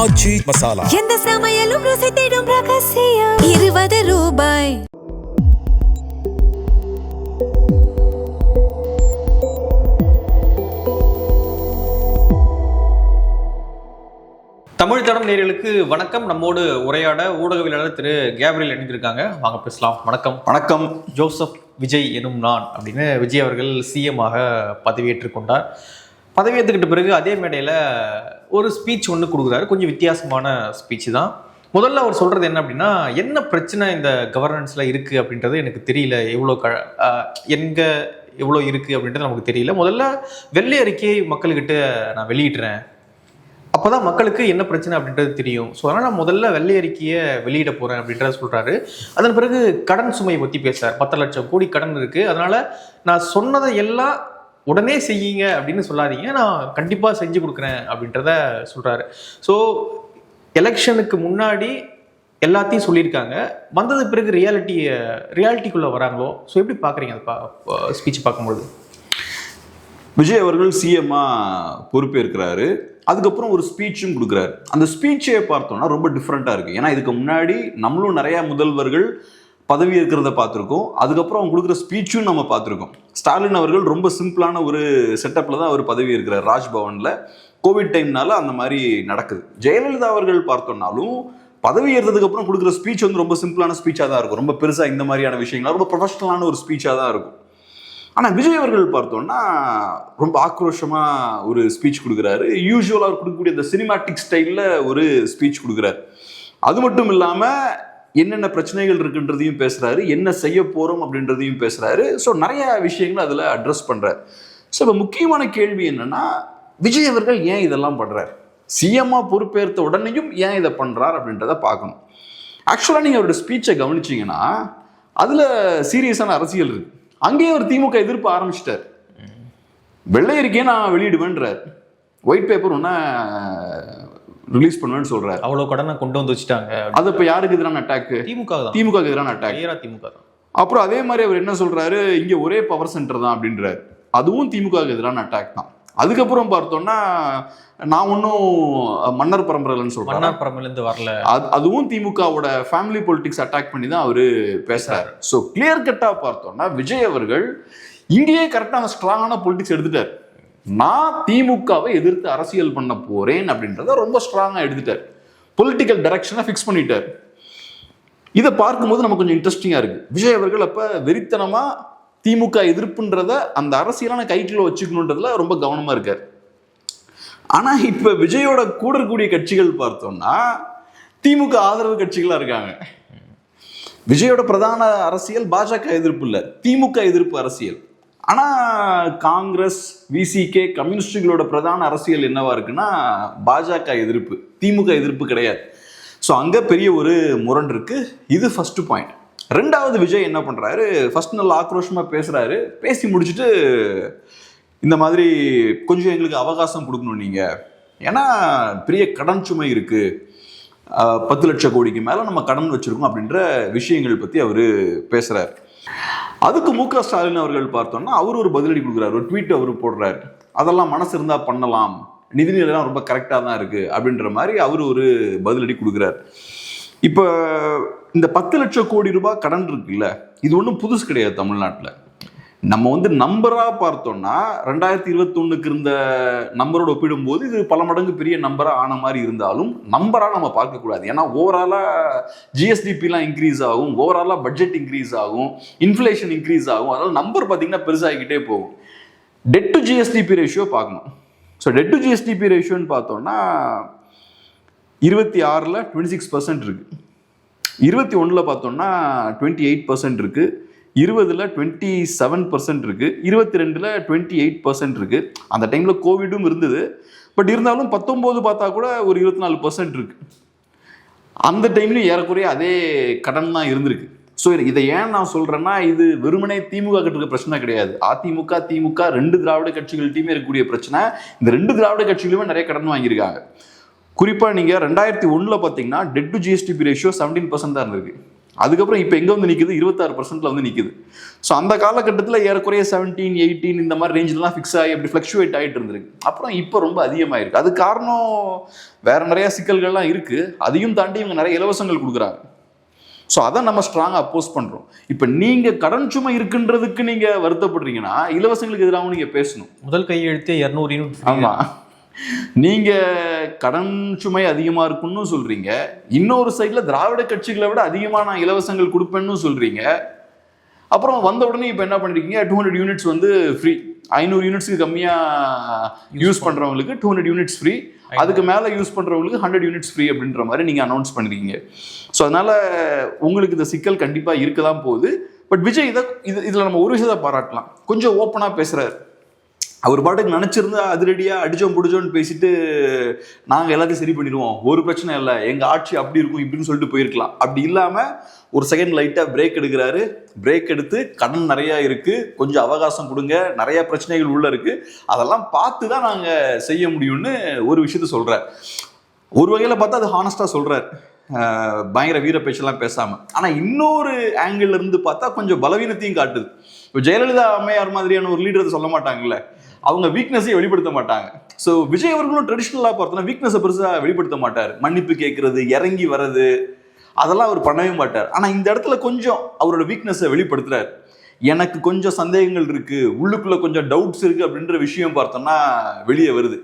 ஆச்சி மசாலா. எந்த சமையலும் ருசி தேடும் ரகசியம். 20 ரூபாய். தமிழ் தடம் நேயர்களுக்கு வணக்கம். நம்மோடு உரையாட ஊடகவியலாளர் திரு கேப்ரியல் இணைந்திருக்காங்க. வாங்க பேசலாம். வணக்கம். வணக்கம். ஜோசப் விஜய் எனும் நான் அப்படின்னு விஜய் அவர்கள் சிஎம்மாக பதவியேற்றுக் கொண்டார். பதவியேற்றுக்கிட்ட பிறகு அதே மேடையில் ஒரு ஸ்பீச் ஒன்று கொடுக்குறாரு. கொஞ்சம் வித்தியாசமான ஸ்பீச் தான். முதல்ல அவர் சொல்கிறது என்ன அப்படின்னா, என்ன பிரச்சனை இந்த கவர்னன்ஸில் இருக்குது அப்படின்றது எனக்கு தெரியல, எங்கே எவ்வளோ இருக்குது அப்படின்றது நமக்கு தெரியல. முதல்ல வெள்ளை அறிக்கையை மக்கள்கிட்ட நான் வெளியிடுறேன், அப்போதான் மக்களுக்கு என்ன பிரச்சனை அப்படின்றது தெரியும். ஸோ அதனால் நான் முதல்ல வெள்ளை அறிக்கையை வெளியிட போகிறேன் அப்படின்றத சொல்கிறாரு. அதன் பிறகு கடன் சுமையை பற்றி பேசுகிறார். 10 லட்சம் கோடி கடன் இருக்குது, அதனால் நான் சொன்னதை எல்லாம் உடனே செய்யுங்க அப்படின்னு சொல்லாதீங்க, நான் கண்டிப்பாக செஞ்சு கொடுக்குறேன் அப்படின்றத சொல்கிறாரு. ஸோ எலெக்ஷனுக்கு முன்னாடி எல்லாத்தையும் சொல்லியிருக்காங்க, வந்தது பிறகு ரியாலிட்டிக்குள்ளே வராங்களோ? ஸோ எப்படி பார்க்குறீங்க அந்த ஸ்பீச் பார்க்கும்பொழுது? விஜய் அவர்கள் சிஎம்மா பொறுப்பேற்கிறாரு. அதுக்கப்புறம் ஒரு ஸ்பீச்சும் கொடுக்குறாரு. அந்த ஸ்பீச்சை பார்த்தோம்னா ரொம்ப டிஃப்ரெண்ட்டாக இருக்குது. ஏன்னா இதுக்கு முன்னாடி நம்மளும் நிறையா முதல்வர்கள் பதவி இருக்கிறத பார்த்துருக்கோம். அதுக்கப்புறம் அவங்க கொடுக்குற ஸ்பீச்சும் நம்ம பார்த்துருக்கோம். ஸ்டாலின் அவர்கள் ரொம்ப சிம்பிளான ஒரு செட்டப்பில் தான் அவர் பதவி இருக்கிறார். ராஜ்பவனில் கோவிட் டைம்னால அந்த மாதிரி நடக்குது. ஜெயலலிதா அவர்கள் பார்த்தோம்னாலும் பதவி ஏற்றதுக்கு அப்புறம் கொடுக்குற ஸ்பீச் வந்து ரொம்ப சிம்பிளான ஸ்பீச்சாக தான் இருக்கும். ரொம்ப பெருசாக இந்த மாதிரியான விஷயங்கள் ரொம்ப ப்ரொஃபஷனலான ஒரு ஸ்பீச்சாக தான் இருக்கும். ஆனால் விஜய் அவர்கள் பார்த்தோம்னா ரொம்ப ஆக்ரோஷமாக ஒரு ஸ்பீச் கொடுக்குறாரு. யூஸ்வலாக அவர் கொடுக்கக்கூடிய அந்த சினிமாட்டிக் ஸ்டைலில் ஒரு ஸ்பீச் கொடுக்குறாரு. அது மட்டும் இல்லாமல் என்னென்ன பிரச்சனைகள் இருக்குன்றதையும் பேசுகிறாரு, என்ன செய்ய போகிறோம் அப்படின்றதையும் பேசுகிறாரு. ஸோ நிறைய விஷயங்கள் அதில் அட்ரஸ் பண்ணுறாரு. ஸோ இப்போ முக்கியமான கேள்வி என்னென்னா, விஜய் அவர்கள் ஏன் இதெல்லாம் பண்ணுறாரு? சிஎம்மாக பொறுப்பேற்ற உடனேயும் ஏன் இதை பண்ணுறார் அப்படின்றத பார்க்கணும். ஆக்சுவலாக நீங்கள் அவரோட ஸ்பீச்சை கவனிச்சிங்கன்னா அதில் சீரியஸான அரசியல் இருக்குது. அங்கேயே ஒரு திமுக எதிர்ப்பு ஆரம்பிச்சிட்டார். வெள்ளை அறிக்கையை நான் வெளியிடுவேன்றார், ஒயிட் பேப்பர் ஒன்னா ரிலீஸ் பண்ணுவேன்னு சொல்றாரு. அவ்வளோ கடனை கொண்டு வந்து வச்சுட்டாங்க. அது இப்போ யாருக்கு எதிரான அட்டாக்? திமுக எதிரான அட்டாக். திமுக தான். அப்புறம் அதே மாதிரி அவர் என்ன சொல்றாரு, இங்க ஒரே பவர் சென்டர் தான் அப்படின்றாரு. அதுவும் திமுக எதிரான அட்டாக் தான். அதுக்கப்புறம் பார்த்தோம்னா நான் ஒன்றும் மன்னர் பரம்பரைன்னு சொல்றேன், மன்னர் பரம்பரையிலேருந்து வரல, அதுவும் திமுகவோட ஃபேமிலி பொலிட்டிக்ஸ் அட்டாக் பண்ணி தான் அவரு பேசுறாரு. ஸோ கிளியர் கட்டா பார்த்தோம்னா விஜய் அவர்கள் இங்கேயே கரெக்டான ஸ்ட்ராங்கான பொலிட்டிக்ஸ் எடுத்துட்டார். நான் திமுகவை எதிர்த்து அரசியல் பண்ண போறேன் அப்படின்றத ரொம்ப ஸ்ட்ராங்கா எடுத்துட்டார். பொலிட்டிக்கல் டைரக்ஷனை ஃபிக்ஸ் பண்ணிட்டார். இதை பார்க்கும்போது நமக்கு கொஞ்சம் இன்ட்ரெஸ்டிங்கா இருக்கு. விஜய் அவர்கள் அப்ப வெறித்தனமா திமுக எதிர்ப்புன்றத அந்த அரசியலான கைக்குள்ள வச்சுக்கணுன்றதுல ரொம்ப கவனமா இருக்கார். ஆனா இப்ப விஜயோட கூட இருக்கக்கூடிய கட்சிகள் பார்த்தோம்னா திமுக ஆதரவு கட்சிகளா இருக்காங்க. விஜயோட பிரதான அரசியல் பாஜக எதிர்ப்பு இல்ல, திமுக எதிர்ப்பு அரசியல். ஆனா காங்கிரஸ், விசிகே, கம்யூனிஸ்டுகளோட பிரதான அரசியல் என்னவா இருக்குன்னா பாஜக எதிர்ப்பு, திமுக எதிர்ப்பு கிடையாது. ஸோ அங்க பெரிய ஒரு முரண் இருக்கு. இது ஃபர்ஸ்ட் பாயிண்ட். ரெண்டாவது, விஜய் என்ன பண்றாரு, ஃபர்ஸ்ட் நல்ல ஆக்ரோஷமா பேசுறாரு. பேசி முடிச்சுட்டு இந்த மாதிரி கொஞ்சம் எங்களுக்கு அவகாசம் கொடுக்கணும் நீங்க, ஏன்னா பெரிய கடன் சுமை இருக்கு, 10 லட்சம் கோடிக்கு மேல நம்ம கடன் வச்சிருக்கோம் அப்படின்ற விஷயங்கள் பத்தி அவரு பேசுறாரு. அதுக்கு மு.க. ஸ்டாலின் அவர்கள் பார்த்தோம்னா அவர் ஒரு பதிலடி கொடுக்குறாரு. ஒரு ட்வீட் அவரு போடுறாரு, அதெல்லாம் மனசு இருந்தா பண்ணலாம், நிதிநிலையெல்லாம் ரொம்ப கரெக்டா தான் இருக்கு அப்படின்ற மாதிரி அவரு ஒரு பதிலடி கொடுக்குறாரு. இப்ப இந்த 10 லட்சம் கோடி ரூபாய் கடன் இருக்குல்ல, இது ஒன்றும் புதுசு கிடையாது தமிழ்நாட்டில். நம்ம வந்து நம்பரா பார்த்தோம்னா 2021க்கு இருந்த நம்பரோட ஒப்பிடும்போது இது பல மடங்கு பெரிய நம்பரா ஆன மாதிரி இருந்தாலும் நம்பரா நம்ம பார்க்கக்கூடாது. ஏன்னா ஓவராலா ஜிஎஸ்டிபிலாம் இன்க்ரீஸ் ஆகும், ஓவராலா பட்ஜெட் இன்க்ரீஸ் ஆகும், இன்ஃப்ளேஷன் இன்க்ரீஸ் ஆகும். அதனால நம்பர் பார்த்தீங்கன்னா பெருசாகிக்கிட்டே போகும். டெட் டு ஜிஎஸ்டிபி ரேஷியோ பார்க்கணும். ஸோ டெட் டு ஜிஎஸ்டிபி ரேஷியோன்னு பார்த்தோம்னா 26ல் 26% இருக்கு, 21ல் பார்த்தோம்னா 28% இருக்கு, 20ல் 27% இருக்கு, 22ல் 28% இருக்கு. அந்த டைம்ல கோவிடும் இருந்தது. பட் இருந்தாலும் 19 பார்த்தா கூட ஒரு 24% இருக்கு. அந்த டைம்லயும் ஏறக்குறைய அதே கடன் தான் இருந்திருக்கு. ஸோ இதை ஏன் நான் சொல்றேன்னா, இது வெறுமனே திமுக கிட்ட இருக்க பிரச்சனை கிடையாது. அதிமுக, திமுக 2 திராவிட கட்சிகள்கிட்டயுமே இருக்கக்கூடிய பிரச்சனை. இந்த 2 திராவிட கட்சிகளுமே நிறைய கடன் வாங்கியிருக்காங்க. குறிப்பா நீங்க 2001ல் பார்த்தீங்கன்னா டெட் டு ஜிஎஸ்டிபி ரேஷியோ 17% தான் இருந்திருக்கு. அதுக்கப்புறம் இப்போ எங்கே வந்து நிற்குது, 26% வந்து நிற்குது. ஸோ அந்த காலகட்டத்தில் ஏறக்குறைய 17, 18 இந்த மாதிரி ரேஞ்சிலலாம் ஃபிக்ஸ் ஆகி அப்படி ஃப்ளக்சுவேட் ஆகிட்டு இருந்திருக்கு. அப்புறம் இப்போ ரொம்ப அதிகமாகிருக்கு. அது காரணம் வேற நிறைய சிக்கல்கள்லாம் இருக்குது. அதையும் தாண்டி இவங்க நிறைய இலவசங்கள் கொடுக்குறாங்க. ஸோ அதை நம்ம ஸ்ட்ராங்காக அப்போஸ் பண்ணுறோம். இப்போ நீங்கள் கடன் சுமை இருக்குன்றதுக்கு நீங்கள் வருத்தப்படுறீங்கன்னா இலவசங்களுக்கு எதிராகவும் நீங்கள் பேசணும். முதல் கையெழுத்தே 200 யூனிட். ஆமாம், நீங்கள் கடன் சுமை அதிகமாக இருக்குன்னு சொல்கிறீங்க, இன்னொரு சைடில் திராவிட கட்சிகளை விட அதிகமாக நான் இலவசங்கள் கொடுப்பேன்னு சொல்கிறீங்க. அப்புறம் வந்த உடனே இப்போ என்ன பண்ணிருக்கீங்க, 200 யூனிட்ஸ் வந்து ஃப்ரீ. 500 யூனிட்ஸுக்கு கம்மியாக யூஸ் பண்ணுறவங்களுக்கு 200 யூனிட்ஸ் ஃப்ரீ, அதுக்கு மேலே யூஸ் பண்ணுறவங்களுக்கு 100 யூனிட்ஸ் ஃப்ரீ அப்படின்ற மாதிரி நீங்கள் அனௌன்ஸ் பண்ணிருக்கீங்க. ஸோ அதனால் உங்களுக்கு இந்த சிக்கல் கண்டிப்பாக இருக்க தான் போகுது. பட் விஜய் இதில் நம்ம ஒரு விஷயத்தை பாராட்டலாம், கொஞ்சம் ஓப்பனாக பேசுகிறார். அவர் பாட்டுக்கு நினச்சிருந்தா அதிரடியாக அடிச்சோம் பிடிச்சோன்னு பேசிட்டு நாங்கள் எல்லாத்தையும் சரி பண்ணிடுவோம், ஒரு பிரச்சனை இல்லை, எங்கள் ஆட்சி அப்படி இருக்கும் இப்படின்னு சொல்லிட்டு போயிருக்கலாம். அப்படி இல்லாமல் ஒரு செகண்ட் லைட்டாக பிரேக் எடுக்கிறாரு. பிரேக் எடுத்து கடன் நிறையா இருக்குது, கொஞ்சம் அவகாசம் கொடுங்க, நிறையா பிரச்சனைகள் உள்ளே இருக்குது, அதெல்லாம் பார்த்து தான் நாங்கள் செய்ய முடியும்னு ஒரு விஷயத்த சொல்கிறார். ஒரு வகையில் பார்த்தா அது ஹானஸ்டாக சொல்கிறார், பயங்கர வீர பேச்செல்லாம் பேசாமல். ஆனால் இன்னொரு ஆங்கிள் இருந்து பார்த்தா கொஞ்சம் பலவீனத்தையும் காட்டுது. இப்போ ஜெயலலிதா அம்மையார் மாதிரியான ஒரு லீடர் சொல்ல மாட்டாங்கல்ல, அவங்க வீக்னஸை வெளிப்படுத்த மாட்டாங்க. ஸோ விஜய் அவர்களும் ட்ரெடிஷ்னலாக பார்த்தோன்னா வீக்னஸை பெருசாக வெளிப்படுத்த மாட்டார். மன்னிப்பு கேட்கறது, இறங்கி வர்றது, அதெல்லாம் அவர் பண்ணவே மாட்டார். ஆனால் இந்த இடத்துல கொஞ்சம் அவரோட வீக்னஸை வெளிப்படுத்துறாரு. எனக்கு கொஞ்சம் சந்தேகங்கள் இருக்கு, உள்ளுக்குள்ள கொஞ்சம் டவுட்ஸ் இருக்கு அப்படின்ற விஷயம் பார்த்தோம்னா வெளியே வருது.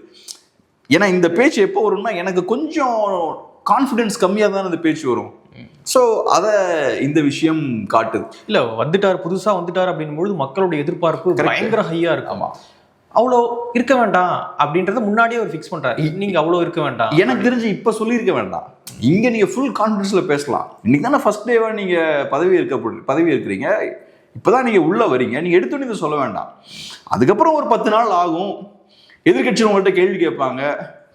ஏன்னா இந்த பேச்சு எப்போ வரும்னா எனக்கு கொஞ்சம் கான்ஃபிடென்ஸ் கம்மியாக தான் இந்த பேச்சு வரும். ஸோ அதை இந்த விஷயம் காட்டுது. இல்லை வந்துட்டார், புதுசாக வந்துட்டார் அப்படின்பொழுது மக்களுடைய எதிர்பார்ப்பு பயங்கர ஹையாக இருக்குமா, அவ்வளோ இருக்க வேண்டாம் அப்படின்றத முன்னாடியே அவர் ஃபிக்ஸ் பண்ணுறாரு. நீங்கள் அவ்வளோ இருக்க வேண்டாம், எனக்கு தெரிஞ்சு இப்போ சொல்லியிருக்க வேண்டாம். இங்கே நீங்கள் ஃபுல் கான்ஃபிடன்ஸில் பேசலாம். இன்னைக்கு தானே ஃபர்ஸ்ட் டேவாக நீங்கள் பதவி இருக்கிறீங்க, இப்போ தான் நீங்கள் உள்ளே வரீங்க, நீங்கள் எடுத்தோன்னு இதை சொல்ல வேண்டாம். அதுக்கப்புறம் ஒரு 10 நாள் ஆகும், எதிர்கட்சிகள் உங்கள்கிட்ட கேள்வி கேட்பாங்க,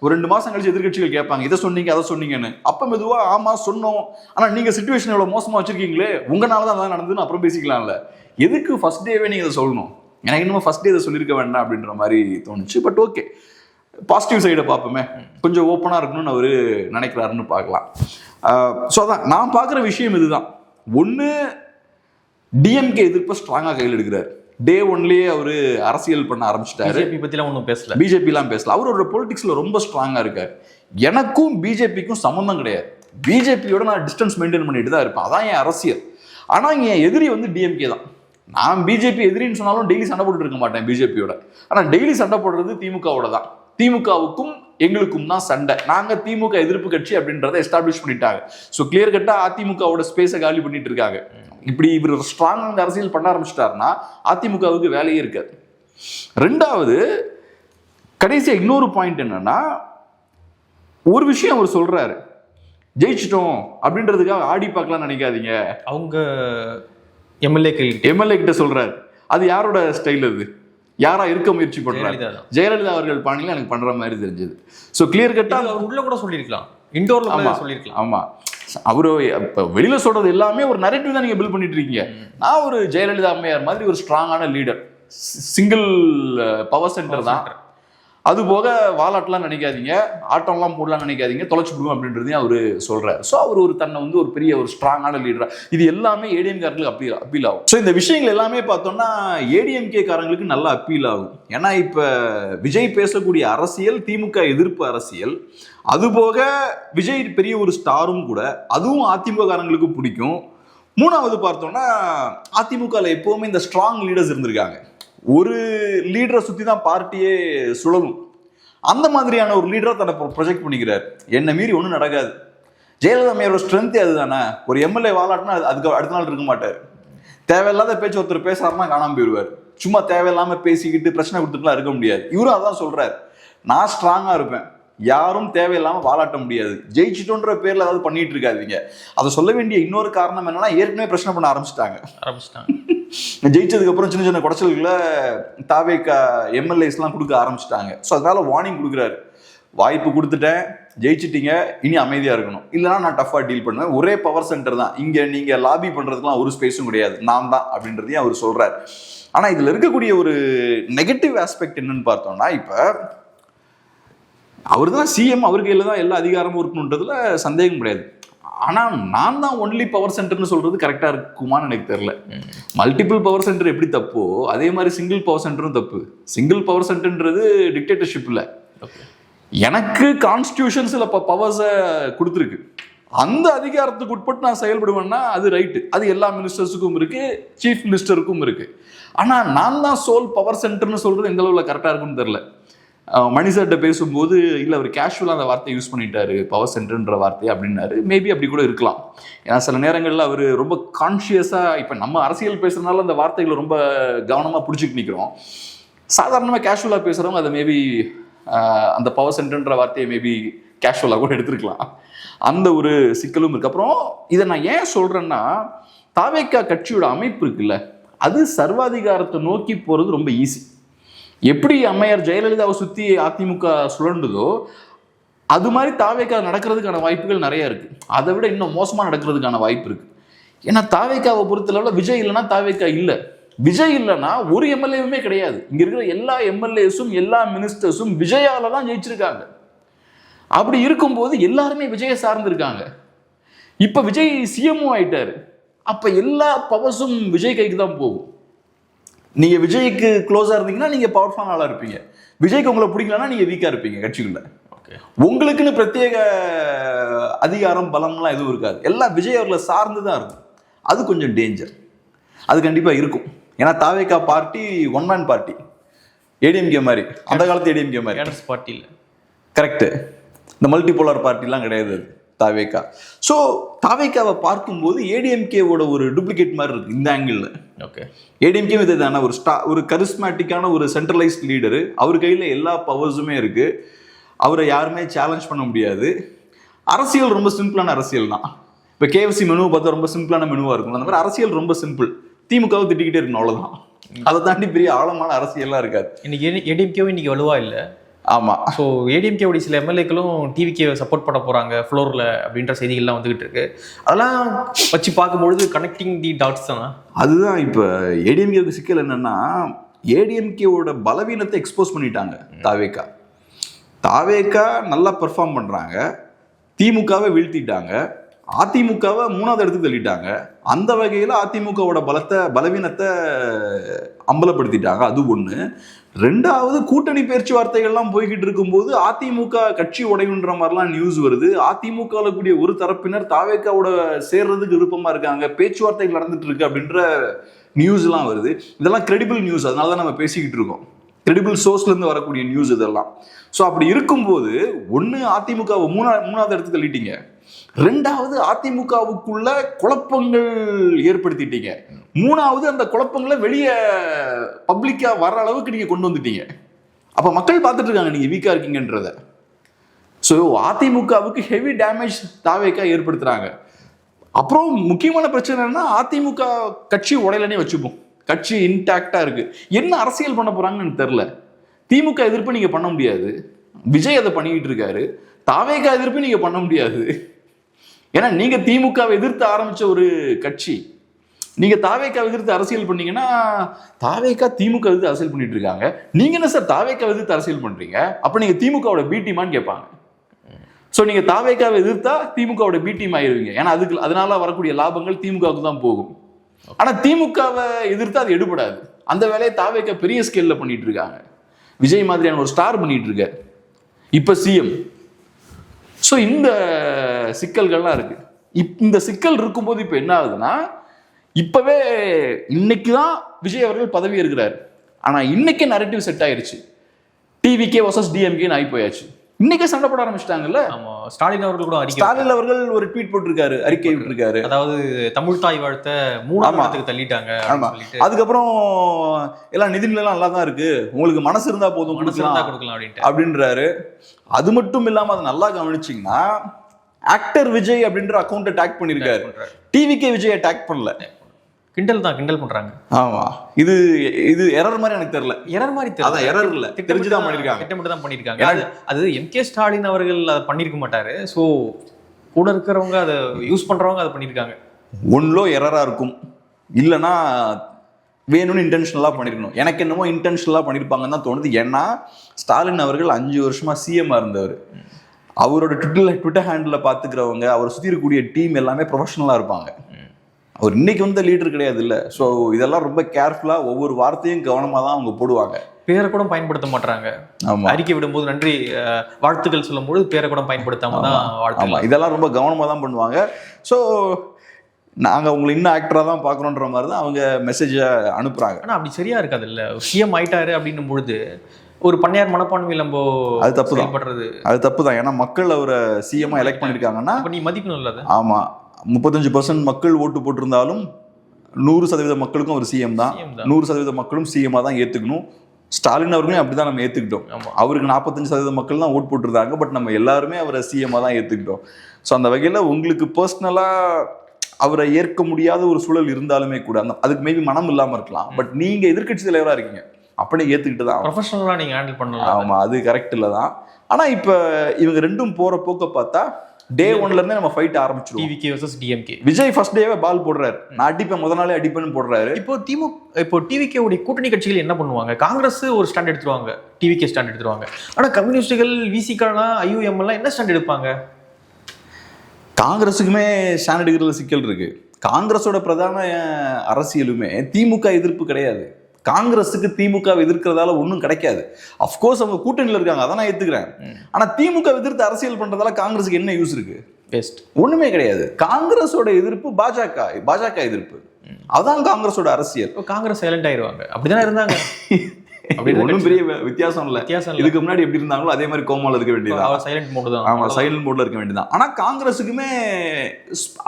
ஒரு 2 மாதம் கழிச்சு எதிர்கட்சிகள் கேட்பாங்க இதை சொன்னீங்க அதை சொன்னீங்கன்னு. அப்போ மெதுவாக ஆமாம் சொன்னோம், ஆனால் நீங்கள் சிச்சுவேஷன் எவ்வளோ மோசமாக வச்சுருக்கீங்களே, உங்களால தான் அதான் நடந்துன்னு அப்புறம் பேசிக்கலாம்ல. எதுக்கு ஃபர்ஸ்ட் டேவே நீங்கள் இதை சொல்லணும்? எனக்கு இன்னும் ஃபர்ஸ்ட் டே இதை சொல்லியிருக்க வேண்டாம் அப்படின்ற மாதிரி தோணுச்சு. பட் ஓகே, பாசிட்டிவ் சைடை பார்ப்போமே, கொஞ்சம் ஓப்பனாக இருக்கணும்னு அவர் நினைக்கிறாருன்னு பார்க்கலாம். ஸோ அதான் நான் பார்க்குற விஷயம் இதுதான். ஒன்று, டிஎம்கே எதிர்ப்பை ஸ்ட்ராங்காக கையில் எடுக்கிறார். டே ஒன்லேயே அவர் அரசியல் பண்ண ஆரம்பிச்சிட்டாரு. பிஜேபி பற்றிலாம் ஒன்றும் பேசல, பிஜேபிலாம் பேசல. அவரோட பொலிட்டிக்ஸில் ரொம்ப ஸ்ட்ராங்காக இருக்கார். எனக்கும் பிஜேபிக்கும் சம்மந்தம் கிடையாது, பிஜேபியோட நான் டிஸ்டன்ஸ் மெயின்டைன் பண்ணிட்டு தான் இருப்பேன், அதான் என் அரசியல். ஆனால் என் எதிரி வந்து டிஎம்கே தான். நான் பிஜேபி எதிரின்னு சொன்னாலும் டெய்லி சண்டை போட்டு இருக்க மாட்டேன் பிஜேபியோட. ஆனால் டெய்லி சண்டை போடுறது திமுகவோட தான். திமுகவுக்கும் எங்களுக்கும் தான் சண்டை. நாங்கள் திமுக எதிர்ப்பு கட்சி அப்படின்றத எஸ்டாப்ளிஷ் பண்ணிட்டாங்க. ஸோ கிளியர் கட்டாக அதிமுகவோட ஸ்பேஸை காலி பண்ணிட்டு இருக்காங்க. இப்படி இவர் ஸ்ட்ராங் அரசியல் பண்ண ஆரம்பிச்சிட்டாருன்னா அதிமுகவுக்கு வேலையே இருக்காது. ரெண்டாவது, கடைசியா இன்னொரு பாயிண்ட் என்னன்னா, ஒரு விஷயம் அவர் சொல்றாரு, ஜெயிச்சிட்டோம் அப்படின்றதுக்காக ஆடி பார்க்கலாம் நினைக்காதீங்க. அவங்க எம்எல்ஏ கிட்ட சொல்றாரு. அது யாரோட ஸ்டைல்? அது யாரா இருக்க முயற்சி பண்றாரு? ஜெயலலிதா அவர்கள் பாணியில எனக்கு பண்ற மாதிரி தெரிஞ்சது. ஸோ கிளியர் கட்டா உள்ள கூட சொல்லியிருக்கலாம், இன்டோர்ல சொல்லியிருக்கலாம். ஆமா, அவரு வெளியில சொல்றது எல்லாமே ஒரு நரேட்டிவ் தான் நீங்க பில்ட் பண்ணிட்டு இருக்கீங்க. நான் ஒரு ஜெயலலிதா அம்மையார் மாதிரி ஒரு ஸ்ட்ராங்கான லீடர், சிங்கிள் பவர் சென்டர் தான். அது போக வாலாட்டெல்லாம் நினைக்காதீங்க, ஆட்டம்லாம் போடலாம் நினைக்காதீங்க, தொலைச்சு விடுவோம் அப்படின்றதையும் அவரு சொல்றாரு. ஸோ அவர் ஒரு தன்னை வந்து ஒரு பெரிய ஒரு ஸ்ட்ராங்கான லீடரா, இது எல்லாமே ஏடிஎம்கேர்களுக்கு அப்பீல் ஆகும். ஸோ இந்த விஷயங்கள் எல்லாமே பார்த்தோம்னா ஏடிஎம்கே காரங்களுக்கு நல்லா அப்பீல் ஆகும். ஏன்னா இப்ப விஜய் பேசக்கூடிய அரசியல் திமுக எதிர்ப்பு அரசியல், அதுபோக விஜய் பெரிய ஒரு ஸ்டாரும் கூட, அதுவும் அதிமுக காரங்களுக்கு பிடிக்கும். மூணாவது பார்த்தோம்னா அதிமுகவில் எப்பவுமே இந்த ஸ்ட்ராங் லீடர்ஸ் இருந்திருக்காங்க. ஒரு லீடரை சுற்றி தான் பார்ட்டியே சுழலும். அந்த மாதிரியான ஒரு லீடரை தன்னை ப்ரொஜெக்ட் பண்ணிக்கிறார். என்னை மீறி ஒன்றும் நடக்காது. ஜெயலலிதா அம்மையாரோட ஸ்ட்ரென்த்தே அதுதானே. ஒரு எம்எல்ஏ வாலாட்டினா அதுக்கு அடுத்த நாள் இருக்க மாட்டார். தேவையில்லாத பேச்சு ஒருத்தர் பேசுறாருன்னா காணாமல் போயிடுவார். சும்மா தேவையில்லாமல் பேசிக்கிட்டு பிரச்சனை கொடுத்துட்டுலாம் இருக்க முடியாது. இவரும் அதான் சொல்றாரு, நான் ஸ்ட்ராங்காக இருப்பேன், யாரும் தேவையில்லாமல் வாலாட்ட முடியாது, ஜெயிச்சிட்டோன்ற பேர்ல ஏதாவது பண்ணிட்டு இருக்காதீங்க. அதை சொல்ல வேண்டிய இன்னொரு காரணம் என்னன்னா, ஏற்கனவே பிரச்சனை பண்ண ஆரம்பிச்சிட்டாங்க. ஜெயிச்சதுக்கு அப்புறம் சின்ன சின்ன குடைச்சல்களை தாவேகா எம்எல்ஏஸ்லாம் கொடுக்க ஆரம்பிச்சிட்டாங்க. ஸோ அதனால வார்னிங் கொடுக்குறாரு, வாய்ப்பு கொடுத்துட்டேன், ஜெயிச்சிட்டீங்க, இனி அமைதியாக இருக்கணும், இல்லைனா நான் டஃபாக டீல் பண்ணுவேன். ஒரே பவர் சென்டர் தான் இங்கே, நீங்கள் லாபி பண்ணுறதுக்குலாம் ஒரு ஸ்பேஸும் கிடையாது, நான் தான் அப்படின்றதையும் அவர் சொல்கிறார். ஆனால் இதில் இருக்கக்கூடிய ஒரு நெகட்டிவ் ஆஸ்பெக்ட் என்னன்னு பார்த்தோம்னா, இப்போ அவர் தான் சிஎம், அவர் கையில் தான் எல்லா அதிகாரமும் இருக்கணுன்றதுல சந்தேகம் கிடையாது. ஆனா நான் தான் ஒன்லி பவர் சென்டர்னு சொல்றது கரெக்டா இருக்குமான்னு எனக்கு தெரியல. மல்டிபிள் பவர் சென்டர் எப்படி தப்போ அதே மாதிரி சிங்கிள் பவர் சென்டரும் தப்பு. சிங்கிள் பவர் சென்டர்ன்றது டிக்டேட்டர்ஷிப் இல்லை. எனக்கு கான்ஸ்டியூஷன் சில பவர்ஸை கொடுத்துருக்கு, அந்த அதிகாரத்துக்கு உட்பட்டு நான் செயல்படுவேன்னா அது ரைட்டு. அது எல்லா மினிஸ்டர்ஸுக்கும் இருக்கு, சீஃப் மினிஸ்டருக்கும் இருக்கு. ஆனா நான் தான் சோல் பவர் சென்டர்னு சொல்றது எந்த அளவுல கரெக்டா இருக்குன்னு தெரியல. மணிசர்கிட்ட பேசும்போது இல்லை அவர் கேஷுவலாக அந்த வார்த்தையை யூஸ் பண்ணிட்டாரு, பவர் சென்டர்ன்ற வார்த்தையை அப்படின்னாரு. மேபி அப்படி கூட இருக்கலாம். ஏன்னா சில நேரங்களில் அவர் ரொம்ப கான்ஷியஸாக, இப்போ நம்ம அரசியல் பேசுறதுனால அந்த வார்த்தைகளை ரொம்ப கவனமாக பிடிச்சிட்டு நிற்கிறோம். சாதாரணமாக கேஷுவலாக பேசுகிறவங்க அதை மேபி அந்த பவர் சென்டர்ன்ற வார்த்தையை மேபி கேஷுவலாக கூட எடுத்துருக்கலாம். அந்த ஒரு சிக்கலும் இருக்கு. அப்புறம் இதை நான் ஏன் சொல்கிறேன்னா, தாவேகா கட்சியோட அமைப்பு இருக்குல்ல, அது சர்வாதிகாரத்தை நோக்கி போகிறது ரொம்ப ஈஸி. எப்படி அம்மையார் ஜெயலலிதாவை சுற்றி அதிமுக சுழண்டுதோ அது மாதிரி தாவேகா நடக்கிறதுக்கான வாய்ப்புகள் நிறைய இருக்கு. அதை விட இன்னும் மோசமாக நடக்கிறதுக்கான வாய்ப்பு இருக்கு. ஏன்னா தாவேகாவை பொறுத்தளவில் விஜய் இல்லைன்னா தாவேகா இல்லை, விஜய் இல்லைன்னா ஒரு எம்எல்ஏவுமே கிடையாது. இங்க இருக்கிற எல்லா எம்எல்ஏஸும் எல்லா மினிஸ்டர்ஸும் விஜயால தான் ஜெயிச்சிருக்காங்க. அப்படி இருக்கும்போது எல்லாருமே விஜயை சார்ந்திருக்காங்க. இப்ப விஜய் சிஎம்ஓ ஆயிட்டாரு, அப்ப எல்லா பவர்ஸும் விஜய் கைக்கு தான் போகும். நீங்க விஜய்க்கு க்ளோஸா இருந்தீங்கன்னா நீங்க பவர்ஃபுல்லான ஆளா இருப்பீங்க, விஜய்க்கு உங்களை பிடிக்கலன்னா நீங்க வீக்கா இருப்பீங்க கட்சிக்குள்ள. உங்களுக்குன்னு பிரத்யேக அதிகாரம் பலம்லாம் எதுவும் இருக்காது, எல்லாம் விஜய் அவர்களை சார்ந்து தான் இருக்கும். அது கொஞ்சம் டேஞ்சர், அது கண்டிப்பா இருக்கும். ஏன்னா தாவேகா party one man party, ADMK மாதிரி, அந்த காலத்து ஏடிஎம்கே மாதிரி பார்ட்டி இல்லை. கரெக்டு, இந்த மல்டிபோலார் பார்ட்டிலாம் கிடையாது தாவேகா. ஸோ தாவேகாவை பார்க்கும்போது ஏடிஎம்கேவோட ஒரு டூப்ளிகேட் மாதிரி இருக்கு இந்த ஆங்கிள். ஓகே, ஏடிஎம்கே இது தானே ஒரு கரிஸ்மேட்டிக்கான ஒரு சென்ட்ரலைஸ்ட் லீடரு, அவர் கையில் எல்லா பவர்ஸுமே இருக்கு, அவரை யாருமே சேலஞ்ச் பண்ண முடியாது. அரசியல் ரொம்ப சிம்பிளான அரசியல் தான். இப்போ கேஎஃப்சி மெனுவை பார்த்தா ரொம்ப சிம்பிளான மெனுவாக இருக்கும், அந்த மாதிரி அரசியல் ரொம்ப சிம்பிள். திமுகவை திட்டிக்கிட்டே இருக்கணும், அவ்வளோதான். அதை தாண்டி பெரிய ஆழமான அரசியல்லாம் இருக்காது. இன்னைக்கு ஏடிஎம்கேவும் இன்னைக்கு வலுவா இல்லை. ஆமா, ஸோ ஏடிஎம்கேவுடைய சில எம்எல்ஏக்களும் டிவிகே சப்போர்ட் பண்ண போறாங்க ஃப்ளோரில் அப்படின்ற செய்திகள்லாம் வந்துகிட்டு இருக்கு. அதெல்லாம் வச்சு பார்க்கும்பொழுது கனெக்டிங் தி டாட்ஸ் தானே. அதுதான் இப்போ ஏடிஎம்கேவுக்கு சிக்கல் என்னன்னா, ஏடிஎம்கேவோட பலவீனத்தை எக்ஸ்போஸ் பண்ணிட்டாங்க தாவேகா. தாவேகா நல்லா பெர்ஃபார்ம் பண்றாங்க, திமுகவை வீழ்த்திட்டாங்க, அதிமுகவை 3வது இடத்துக்கு தள்ளிட்டாங்க. அந்த வகையில் அதிமுகவோட பலவீனத்தை அம்பலப்படுத்திட்டாங்க. அது ஒன்று. 2வது, கூட்டணி பேச்சுவார்த்தைகள்லாம் போய்கிட்டு இருக்கும்போது அதிமுக கட்சி உடையுன்ற மாதிரிலாம் நியூஸ் வருது. அதிமுகவில் கூடிய ஒரு தரப்பினர் தாவேகாவோட சேர்றதுக்கு விருப்பமா இருக்காங்க, பேச்சுவார்த்தைகள் நடந்துட்டு இருக்கு அப்படின்ற நியூஸ்லாம் வருது. இதெல்லாம் கிரெடிபிள் நியூஸ், அதனால தான் நம்ம பேசிக்கிட்டு இருக்கோம். கிரெடிபிள் சோர்ஸ்லேருந்து வரக்கூடிய நியூஸ் இதெல்லாம். ஸோ அப்படி இருக்கும்போது, ஒன்று அதிமுகவை 3வது இடத்துக்கு தள்ளிட்டீங்க, 2வது அதிமுகவுக்குள்ள குழப்பங்கள் ஏற்படுத்திட்டீங்க, 3வது அந்த குழப்பங்களை வெளியே பப்ளிக்கா வர அளவுக்கு நீங்க கொண்டு வந்துட்டீங்க. அப்ப மக்கள் பார்த்துட்டு இருக்காங்க நீங்க வீக்கா இருக்கீங்கன்றத. ஸோ அதிமுகவுக்கு ஹெவி டேமேஜ் தாவேகா ஏற்படுத்துறாங்க. அப்புறம் முக்கியமான பிரச்சனை என்ன, அதிமுக கட்சி உடையலனே வச்சுப்போம், கட்சி இன்டாக்டா இருக்கு. என்ன அரசியல் பண்ண போறாங்கன்னு தெரியல. திமுக எதிர்ப்பு நீங்க பண்ண முடியாது, விஜய் அதை பண்ணிக்கிட்டு இருக்காரு. தாவேகா எதிர்ப்பு நீங்க பண்ண முடியாது, ஏன்னா நீங்க திமுகவை எதிர்த்து ஆரம்பிச்ச ஒரு கட்சி. நீங்க தாவேகா எதிர்த்து அரசியல் பண்ணீங்கன்னா, தாவேகா திமுக எதிர்த்து அரசியல் பண்ணிட்டு இருக்காங்க, நீங்க என்ன சார் தாவேகா எதிர்த்து அரசியல் பண்றீங்க, அப்ப நீங்க திமுகவோட பி டீமான்னு கேட்பாங்க. ஸோ நீங்க தாவேகாவை எதிர்த்தா திமுகவோட பி டீம் ஆயிருவீங்க, ஏன்னா அதனால வரக்கூடிய லாபங்கள் திமுகவுக்கு தான் போகும். ஆனா திமுகவை எதிர்த்து அது எடுபடாது. அந்த வேலையை தாவேகா பெரிய ஸ்கேல்ல பண்ணிட்டு இருக்காங்க. விஜய் மாதிரியான ஒரு ஸ்டார் பண்ணிட்டு இருக்க, இப்ப சிஎம். ஸோ இந்த சிக்கல்கள்லாம் இருக்கு. இந்த சிக்கல் இருக்கும்போது இப்ப என்ன ஆகுதுன்னா, இப்பவே இன்னைக்கு தான் விஜய் அவர்கள் பதவி இருக்கிறாரு, ஆனா இன்னைக்கு நரேட்டிவ் செட் ஆயிருச்சு. டிவிகே வர்சஸ் டிஎம்கேன்னு ஆகி போயாச்சு. இன்னைக்கே சண்டை போட ஆரம்பிச்சிட்டாங்கல்ல. ஸ்டாலின் அவர்கள் கூட ஸ்டாலின் அவர்கள் ஒரு ட்வீட் போட்டிருக்காரு, அறிக்கை விட்டுருக்காரு. அதாவது தமிழ் தாய் வாழ்த்த 3வது தள்ளிட்டாங்க. அதுக்கப்புறம் எல்லாம் நிதிநிலை நல்லா தான் இருக்கு, உங்களுக்கு மனசு இருந்தா போதும் கொடுக்கலாம் அப்படின்றாரு. அது மட்டும் இல்லாம அதை நல்லா கவனிச்சிங்கன்னா, ஆக்டர் விஜய் அப்படின்ற அக்கௌண்ட்டை டேக் பண்ணிருக்காரு, டிவிகே விஜய் டேக் பண்ணல. கிண்டல் பண்றாங்க. ஆமா, இது எரர் மாதிரி எனக்கு தெரியல. எரர் மாதிரி தெரியல, அதான் எரர் இல்ல, தெரிஞ்சுதான் பண்ணிருக்காங்க, திட்டமிட்டு தான் பண்ணிருக்காங்க. அது எம்கே ஸ்டாலின் அவர்கள் அதை பண்ணிருக்க மாட்டாரு. ஸோ கூட இருக்கிறவங்க, அதை யூஸ் பண்றவங்க அதை பண்ணிருக்காங்க. ஒன்லோ எரரா இருக்கும், இல்லைன்னா வேணும்னு இன்டென்ஷனலா பண்ணிருக்கணும். எனக்கு என்னமோ இன்டென்ஷனலா பண்ணிருப்பாங்கன்னு தான் தோணுது. ஏன்னா ஸ்டாலின் அவர்கள் 5 வருஷமா சிஎம் இருந்தவர். அவரோட ட்விட்டர் ஹேண்டில் பார்த்துக்கிறவங்க, அவரை சுற்றி இருக்கக்கூடிய டீம் எல்லாமே ப்ரொஃபஷனலாக இருப்பாங்க. அவர் இன்னைக்கு வந்து லீடர் கிடையாது இல்லை. ஸோ இதெல்லாம் ரொம்ப கேர்ஃபுல்லாக ஒவ்வொரு வார்த்தையும் கவனமாக தான் அவங்க போடுவாங்க. பேரை கூட பயன்படுத்த மாட்டாங்க. அறிக்கை விடும்போது நன்றி வாழ்த்துக்கள் சொல்லும்போது பேரை கூட பயன்படுத்தாம தான் வாழ்த்து. இதெல்லாம் ரொம்ப கவனமாக தான் பண்ணுவாங்க. ஸோ நாங்கள் உங்களை இன்னும் ஆக்டராக தான் பார்க்கணுன்ற மாதிரி தான் அவங்க மெசேஜை அனுப்புகிறாங்க. ஆனால் அப்படி சரியா இருக்காது இல்லை. சிஎம் ஆயிட்டாரு அப்படின்னும் பொழுது ஒரு பண்ணையார் மனப்பான்மையில் நம்ம அது தப்பு தான் பண்றது. அது தப்பு தான். ஏன்னா மக்கள் அவரை சிஎம்மா எலெக்ட் பண்ணியிருக்காங்கன்னா நீ மதிக்கணும் இல்லை. ஆமாம், 35% மக்கள் ஓட்டு போட்டிருந்தாலும் 100% மக்களுக்கும் ஒரு சிஎம் தான். 100% மக்களும் சிஎம்மா தான் ஏற்றுக்கணும். ஸ்டாலின் அவர்களையும் அப்படிதான் நம்ம ஏற்றுக்கிட்டோம். அவருக்கு 45% மக்கள் தான் ஓட் போட்டிருந்தாங்க. பட் நம்ம எல்லாருமே அவரை சிஎம்மா தான் ஏற்றுக்கிட்டோம். ஸோ அந்த வகையில் உங்களுக்கு பர்சனலாக அவரை ஏற்க முடியாத ஒரு சூழல் இருந்தாலுமே கூட அதுக்கு மேபி மனம் இல்லாமல் இருக்கலாம். பட் நீங்கள் எதிர்கட்சி தலைவராக இருக்கீங்க, அப்படியே ஏற்றுக்கிட்டு தான் ப்ரொஃபஷனலாக நீங்கள் ஹேண்டில் பண்ணலாம். ஆமாம், அது கரெக்ட் இல்லை தான். ஆனால் இப்போ இவங்க ரெண்டும் போகிற போக்க பார்த்தா டே 1ல நம்ம ஃபைட் ஆரம்பிச்சிருவோம். TVK vs DMK. Vijay first டேவே பால் போடுறாரு, நான் அடிப்பேன், முதல் நாளே அடிப்பேன்னு போடுறாரு. இப்போ டிவிகே உடைய கூட்டணி கட்சிகள் என்ன பண்ணுவாங்க? காங்கிரஸ் ஒரு ஸ்டாண்ட் எடுத்துருவாங்க, டிவிகே ஸ்டாண்ட் எடுத்துருவாங்க. ஆனால் கம்யூனிஸ்டுகள், விசிகலாம், ஐயூஎம் எல்லாம் என்ன ஸ்டாண்ட் எடுப்பாங்க? காங்கிரஸுக்குமே ஸ்டாண்ட் எடுக்கிறதுல சிக்கல் இருக்கு. காங்கிரஸோட பிரதான அரசியலுமே திமுக எதிர்ப்பு கிடையாது. காங்கிரஸுக்கு திமுக எதிர்க்கிறதால ஒன்றும் கிடைக்காது. அஃப்கோர்ஸ் அவங்க கூட்டணியில் இருக்காங்க, அதை நான் ஏற்றுக்கிறேன். ஆனால் திமுக எதிர்த்து அரசியல் பண்ணுறதால காங்கிரஸுக்கு என்ன யூஸ் இருக்கு? பெஸ்ட் ஒன்றுமே ஒன்றுமே கிடையாது. காங்கிரஸோட எதிர்ப்பு பாஜக எதிர்ப்பு, அதான் காங்கிரஸோட அரசியல். காங்கிரஸ் சைலண்ட் ஆயிடுவாங்க. அப்படிதான் இருந்தாங்க. ஒன்றும் பெரிய வித்தியாசம் இல்லை. இதுக்கு முன்னாடி எப்படி இருந்தாங்களோ அதே மாதிரி கோமால இருக்க வேண்டியது. சைலண்ட் மோடு தான். ஆமா, சைலண்ட் மோட்ல இருக்க வேண்டியதான். ஆனா காங்கிரஸுக்குமே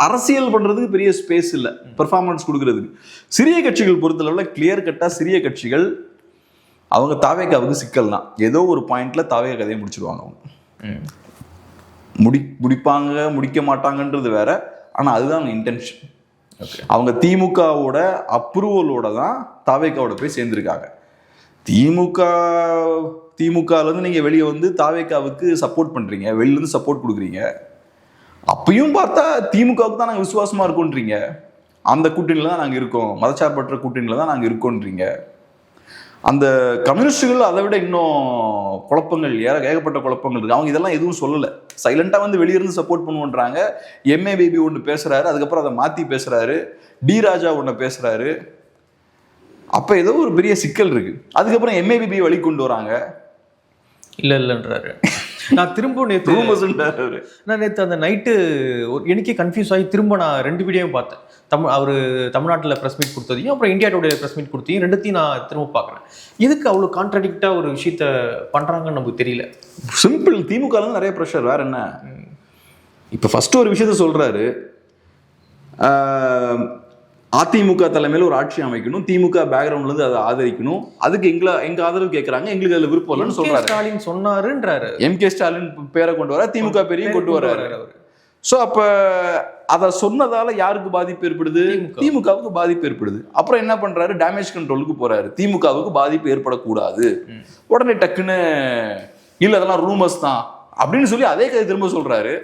அரசியல் பண்றதுக்கு பெரிய ஸ்பேஸ் இல்லை, பெர்ஃபார்மன்ஸ் கொடுக்கறதுக்கு. சிறிய கட்சிகள் பொறுத்தளவுல கிளியர் கட்டா சிறிய கட்சிகள் அவங்க தாவேக்காவுக்கு சிக்கல் தான். ஏதோ ஒரு பாயிண்ட்ல தாவேக்கா கதையை முடிச்சிருவாங்க. அவங்க முடிப்பாங்க, முடிக்க மாட்டாங்கன்றது வேற. ஆனா அதுதான் இன்டென்ஷன். அவங்க திமுகவோட அப்ரூவலோட தான் தாவேக்காவோட போய் சேர்ந்திருக்காங்க. திமுகலேருந்து நீங்கள் வெளியே வந்து தாவேக்காவுக்கு சப்போர்ட் பண்ணுறீங்க, வெளிலேருந்து சப்போர்ட் கொடுக்குறீங்க. அப்பயும் பார்த்தா திமுகவுக்கு தான் நாங்கள் விசுவாசமாக இருக்கோன்றீங்க. அந்த கூட்டணியில் தான் நாங்கள் இருக்கோம், மதச்சார்பற்ற கூட்டணியில் தான் நாங்கள் இருக்கோன்றீங்க. அந்த கம்யூனிஸ்டுகள் அதை விட இன்னும் குழப்பங்கள், ஏகப்பட்ட குழப்பங்கள் இருக்குது. அவங்க இதெல்லாம் எதுவும் சொல்லலை, சைலண்டாக வந்து வெளியிருந்து சப்போர்ட் பண்ணுவோன்றாங்க. எம்ஏ பேபி ஒன்று பேசுகிறாரு, அதுக்கப்புறம் அதை மாற்றி பேசுகிறாரு. டி ராஜா ஒன்று பேசுகிறாரு. அப்போ ஏதோ ஒரு பெரிய சிக்கல் இருக்கு. அதுக்கப்புறம் எம்ஏபிபி வழி கொண்டு வராங்க. இல்லைன்றாரு. நான் திரும்ப நேற்று அந்த நைட்டு எனக்கே கன்ஃபியூஸ் ஆகி திரும்ப நான் 2 வீடியோவும் பார்த்தேன். அவர் தமிழ்நாட்டில் ப்ரெஸ் மீட் கொடுத்ததையும் அப்புறம் இந்தியா டுடே ப்ரெஸ் மீட் கொடுத்தையும் ரெண்டுத்தையும் நான் திரும்ப பார்க்குறேன். எதுக்கு அவ்வளோ கான்ட்ராடிக்டாக ஒரு விஷயத்த பண்ணுறாங்கன்னு நமக்கு தெரியல. சிம்பிள், திமுகலேருந்து நிறைய ப்ரெஷர். வேற என்ன? இப்போ ஃபர்ஸ்ட் ஒரு விஷயத்த சொல்கிறாரு, அதிமுக தலைமையில் ஒரு ஆட்சி அமைக்கணும், திமுக பேக்ரவுண்ட்லேருந்து அதை ஆதரிக்கணும், அதுக்கு எங்க ஆதரவு கேட்குறாங்க, எங்களுக்கு அதில் விருப்பம் இல்லைன்னு சொல்றாரு. ஸ்டாலின் சொன்னாருன்றாரு. எம்கே ஸ்டாலின் பேரை கொண்டு வர, திமுக பேரையும் கொண்டு வர்றாரு. ஸோ அப்போ அதை சொன்னதால யாருக்கு பாதிப்பு ஏற்படுது? திமுகவுக்கு பாதிப்பு ஏற்படுது. அப்புறம் என்ன பண்றாரு? டேமேஜ் கண்ட்ரோலுக்கு போறாரு. திமுகவுக்கு பாதிப்பு ஏற்படக்கூடாது. உடனே டக்குன்னு இல்லை அதெல்லாம் ரூமர்ஸ் தான் அப்படின்னு சொல்லி அதே கதை திரும்ப சொல்றாரு.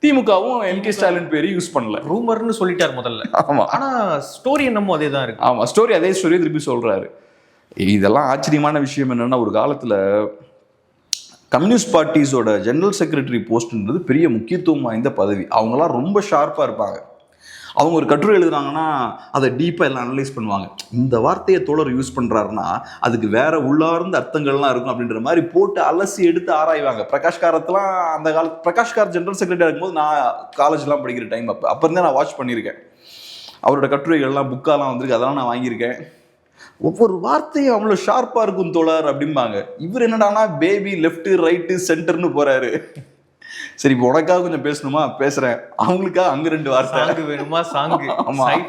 திமுகவும் எம்கே ஸ்டாலின் பேரை யூஸ் பண்ணல, ரூமர்னு சொல்லிட்டார் முதல்ல. ஆமா, ஆனா ஸ்டோரி என்னமோ அதே தான் இருக்கு. ஆமா, ஸ்டோரி அதே ஸ்டோரியை திருப்பி சொல்றாரு. இதெல்லாம் ஆச்சரியமான விஷயம் என்னன்னா, ஒரு காலத்துல கம்யூனிஸ்ட் பார்ட்டிஸோட ஜெனரல் செக்ரட்டரி போஸ்ட்ன்றது பெரிய முக்கியத்துவம் வாய்ந்த பதவி. அவங்களாம் ரொம்ப ஷார்ப்பா இருப்பாங்க. அவங்க ஒரு கட்டுரை எழுதுறாங்கன்னா அதை டீப்பாக எல்லாம் அனலைஸ் பண்ணுவாங்க. இந்த வார்த்தையை தோழர் யூஸ் பண்ணுறாருன்னா அதுக்கு வேற உள்ளார்ந்த அர்த்தங்கள்லாம் இருக்கும் அப்படின்ற மாதிரி போட்டு அலசி எடுத்து ஆராய்வாங்க. பிரகாஷ் காரத்லாம் அந்த காலத்து பிரகாஷ் கார் ஜெனரல் செக்ரட்டரி இருக்கும்போது நான் காலேஜ்லாம் படிக்கிற டைம் அப்போ இருந்தே நான் வாட்ச் பண்ணியிருக்கேன். அவரோட கட்டுரைகள்லாம் புக்காலாம் வந்திருக்கு, அதெல்லாம் நான் வாங்கியிருக்கேன். ஒவ்வொரு வார்த்தையும் அவ்வளோ ஷார்ப்பாக இருக்கும் தோழர் அப்படிம்பாங்க. இவர் என்னடானா பேபி லெஃப்ட் ரைட்டு சென்டர்னு போறாரு. சரி, இப்போ உனக்காக கொஞ்சம் பேசணுமா பேசுறேன், அவங்களுக்காக அங்க 2 வார்த்தை வேணுமா சாங்கு,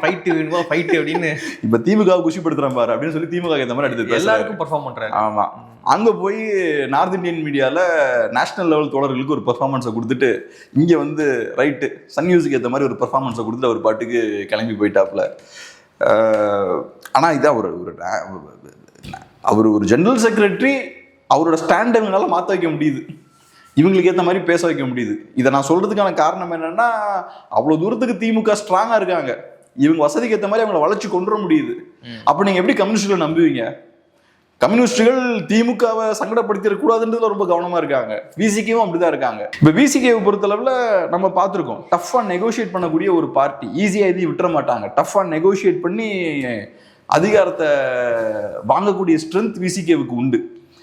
ஃபைட் வேணுமா ஃபைட் அப்படின்னு இப்ப திமுக குஷிப்படுத்துறான் பாரு அப்படின்னு சொல்லி திமுக ஏற்ற மாதிரி எடுத்து எல்லாருக்கும் பெர்ஃபார்ம் பண்றாரு. ஆமா, அங்க போய் நார்த் இந்தியன் மீடியால நேஷனல் லெவல் தோழர்களுக்கு ஒரு பெர்ஃபார்மன்ஸை கொடுத்துட்டு இங்க வந்து ரைட்டு சன் மியூசிக் ஏற்ற மாதிரி ஒரு பெர்ஃபார்மன்ஸை கொடுத்துட்டு அவர் பாட்டுக்கு கிளம்பி போயிட்டாப்ல. ஆனா இதான் அவர் ஒரு ஜெனரல் செக்ரட்டரி, அவரோட ஸ்டாண்ட் இவங்களால மாற்ற வைக்க முடியுது, இவங்களுக்கு ஏற்ற மாதிரி பேச வைக்க முடியுது. இதை நான் சொல்றதுக்கான காரணம் என்னன்னா, அவ்வளவு தூரத்துக்கு திமுக ஸ்ட்ராங்கா இருக்காங்க. இவங்க வசதிக்கு ஏற்ற மாதிரி அவங்களை வளர்ச்சி கொண்டு வர முடியுது. அப்ப நீங்க எப்படி கம்யூனிஸ்ட்களை நம்புவீங்க? கம்யூனிஸ்டுகள் திமுகவை சங்கடப்படுத்திடக்கூடாதுன்றதுல ரொம்ப கவனமா இருக்காங்க. விசிகேவும் அப்படிதான் இருக்காங்க. இப்ப விசிகேவை பொறுத்தளவுல நம்ம பார்த்துருக்கோம், டஃபா நெகோஷியேட் பண்ணக்கூடிய ஒரு பார்ட்டி, ஈஸியா எதையும் விட்டுற மாட்டாங்க. டஃபா நெகோஷியேட் பண்ணி அதிகாரத்தை வாங்கக்கூடிய ஸ்ட்ரென்த் விசிகேவுக்கு உண்டு.